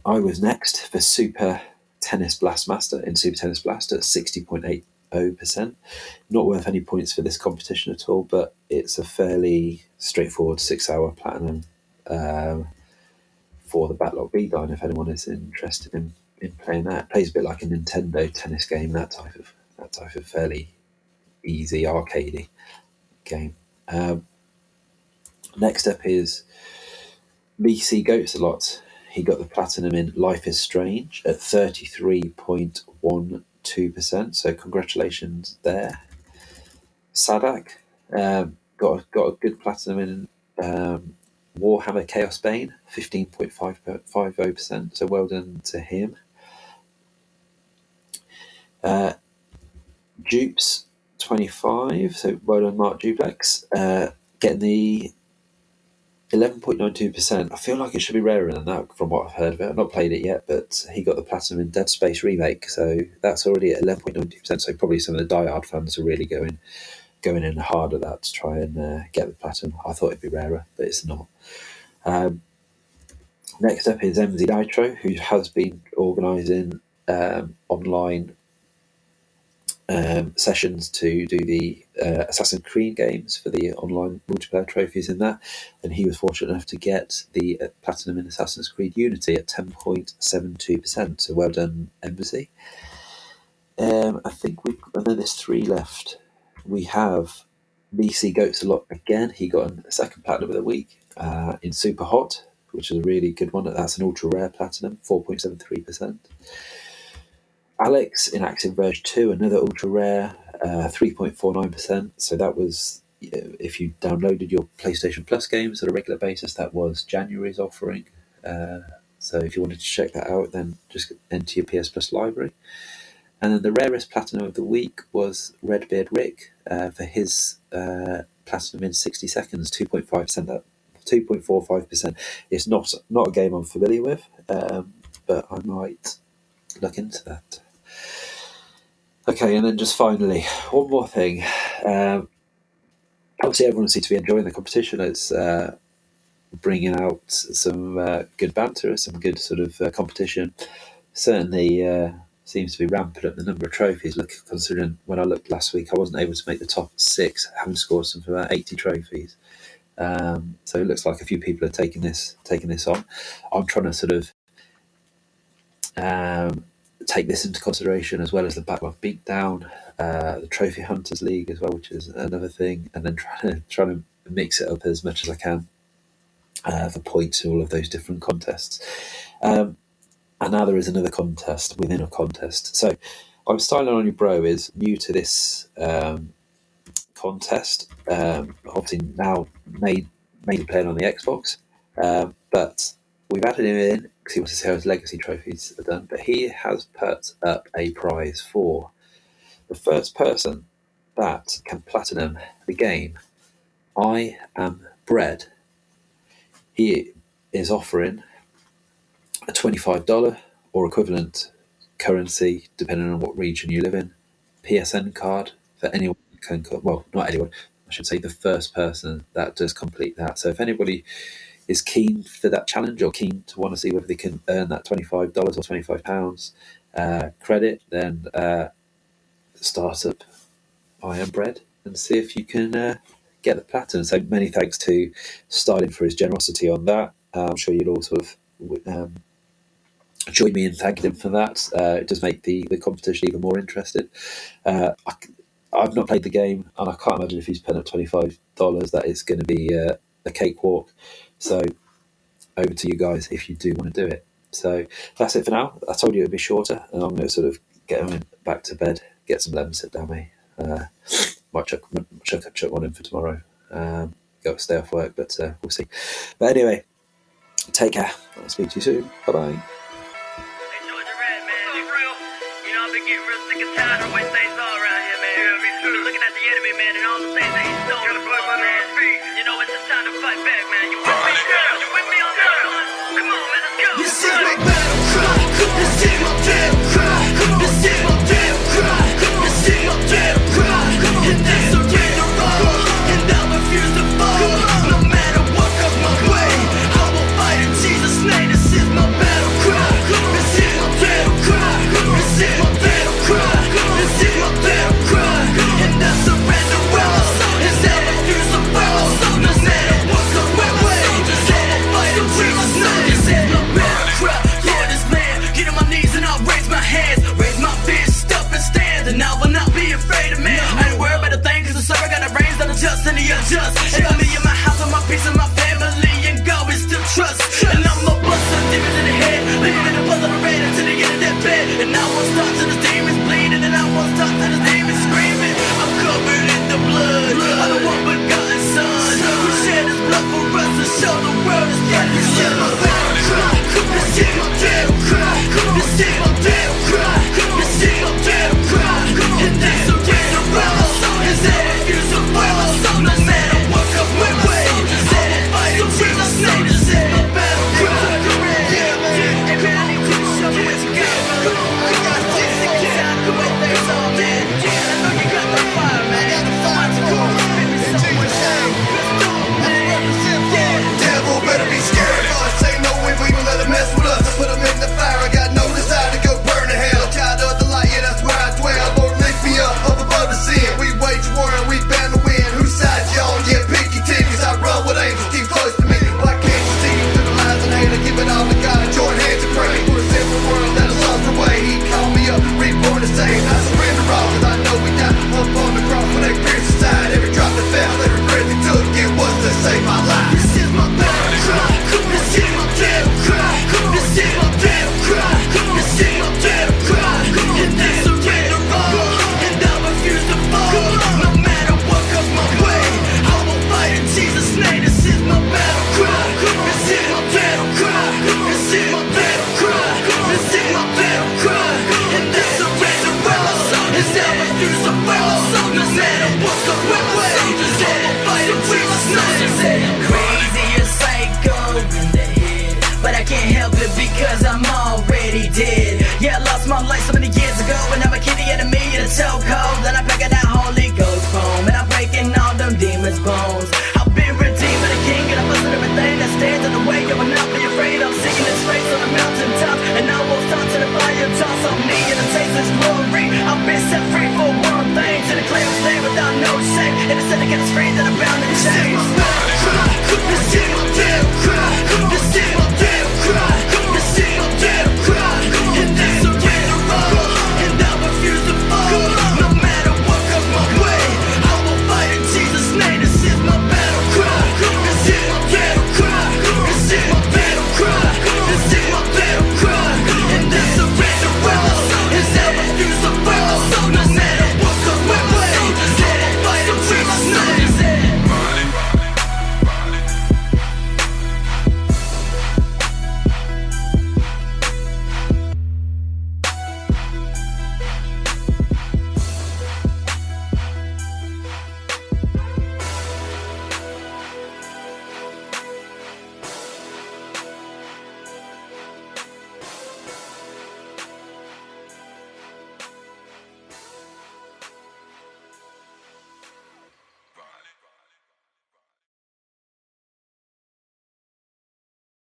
I was next for Super Tennis Blastmaster in Super Tennis Blast at 60.80%. Not worth any points for this competition at all, but it's a fairly straightforward 6-hour platinum for the Backlog B-Dine, if anyone is interested in playing that. It plays a bit like a Nintendo tennis game, that type of fairly easy arcadey game. Next up is BC Goats a lot. He got the platinum in Life is Strange at 33.12%. So congratulations there. Sadak got a good platinum in Warhammer Chaos Bane, 15.50%. So well done to him. Dupes 25. So well done, Mark Duplex. Getting the 11.92%. I feel like it should be rarer than that from what I've heard of it. I've not played it yet, but he got the platinum in Dead Space Remake, so that's already at 11.92%. So probably some of the Die-Hard fans are really going in hard at that to try and get the platinum. I thought it'd be rarer, but it's not. Next up is MZ Nitro, who has been organising online sessions to do the Assassin's Creed games for the online multiplayer trophies in that, and he was fortunate enough to get the platinum in Assassin's Creed Unity at 10.72%. So well done, Embassy. I think and then there's 3 left. We have BC Goats a lot again. He got a second platinum of the week in Super Hot, which is a really good one. That's an ultra rare platinum, 4.73%. Alex in Axiom Verge 2, another ultra rare, 3.49%. So that was if you downloaded your PlayStation Plus games on a regular basis, that was January's offering. So if you wanted to check that out, then just enter your PS Plus library. And then the rarest platinum of the week was Redbeard Rick for his platinum in 60 seconds, 2.5%. That 2.45%. It's not a game I'm familiar with, but I might look into that. Okay, and then just finally, one more thing. Obviously, everyone seems to be enjoying the competition. It's bringing out some good banter, some good sort of competition. Certainly seems to be ramping up the number of trophies. Look, considering when I looked last week, I wasn't able to make the top 6, having scored something about 80 trophies. So it looks like a few people are taking this on. I'm trying to sort of take this into consideration, as well as the backlog beatdown, the Trophy Hunters League as well, which is another thing, and then trying to mix it up as much as I can for points in all of those different contests. And now there is another contest within a contest. So I'm Styling on Your Bro is new to this contest. Obviously now mainly playing on the Xbox, but we've added him in because he wants to see how his legacy trophies are done. But he has put up a prize for the first person that can platinum the game I Am Bread. He is offering a $25 or equivalent currency, depending on what region you live in, PSN card for anyone who can, well, not anyone, I should say the first person that does complete that. So if anybody is keen for that challenge or keen to want to see whether they can earn that $25 or £25 credit, then start up I Am Bread and see if you can get the platinum. So many thanks to Styling for his generosity on that. I'm sure you'll all sort of join me in thanking him for that. It does make the competition even more interesting. I've not played the game, and I can't imagine if he's paying up $25 that it's going to be a cakewalk. So over to you guys if you do want to do it. So that's it for now. I told you it would be shorter, and I'm going to sort of get him back to bed, get some lemon sit down me. Might chuck one in for tomorrow. Got to stay off work, but we'll see. But anyway, take care. I'll speak to you soon. Bye-bye. This is my battle cry. This is my damn cry. This is my damn cry. This is my damn cry. And I surrender all, and I refuse to fall. No matter what comes my way, I will fight in Jesus' name. This is my battle cry. This is my damn cry. This is my damn cry. This is my damn cry. And I surrender all, and I refuse to fall. No matter what comes my way, I will fight in Jesus' name. This is my battle cry. so many years ago when I'm a kitty and me in a chokehold. Then I break that Holy Ghost poem, and I'm breaking all them demons' bones. I've been redeemed by the King, and I'm busting everything that stands in the way. You will not be afraid. I'm singing His praise on the mountaintop, and I will start to the fire toss on me and the taste His glory. I've been set free for one thing, to declare His name without no shame. And it's set against free that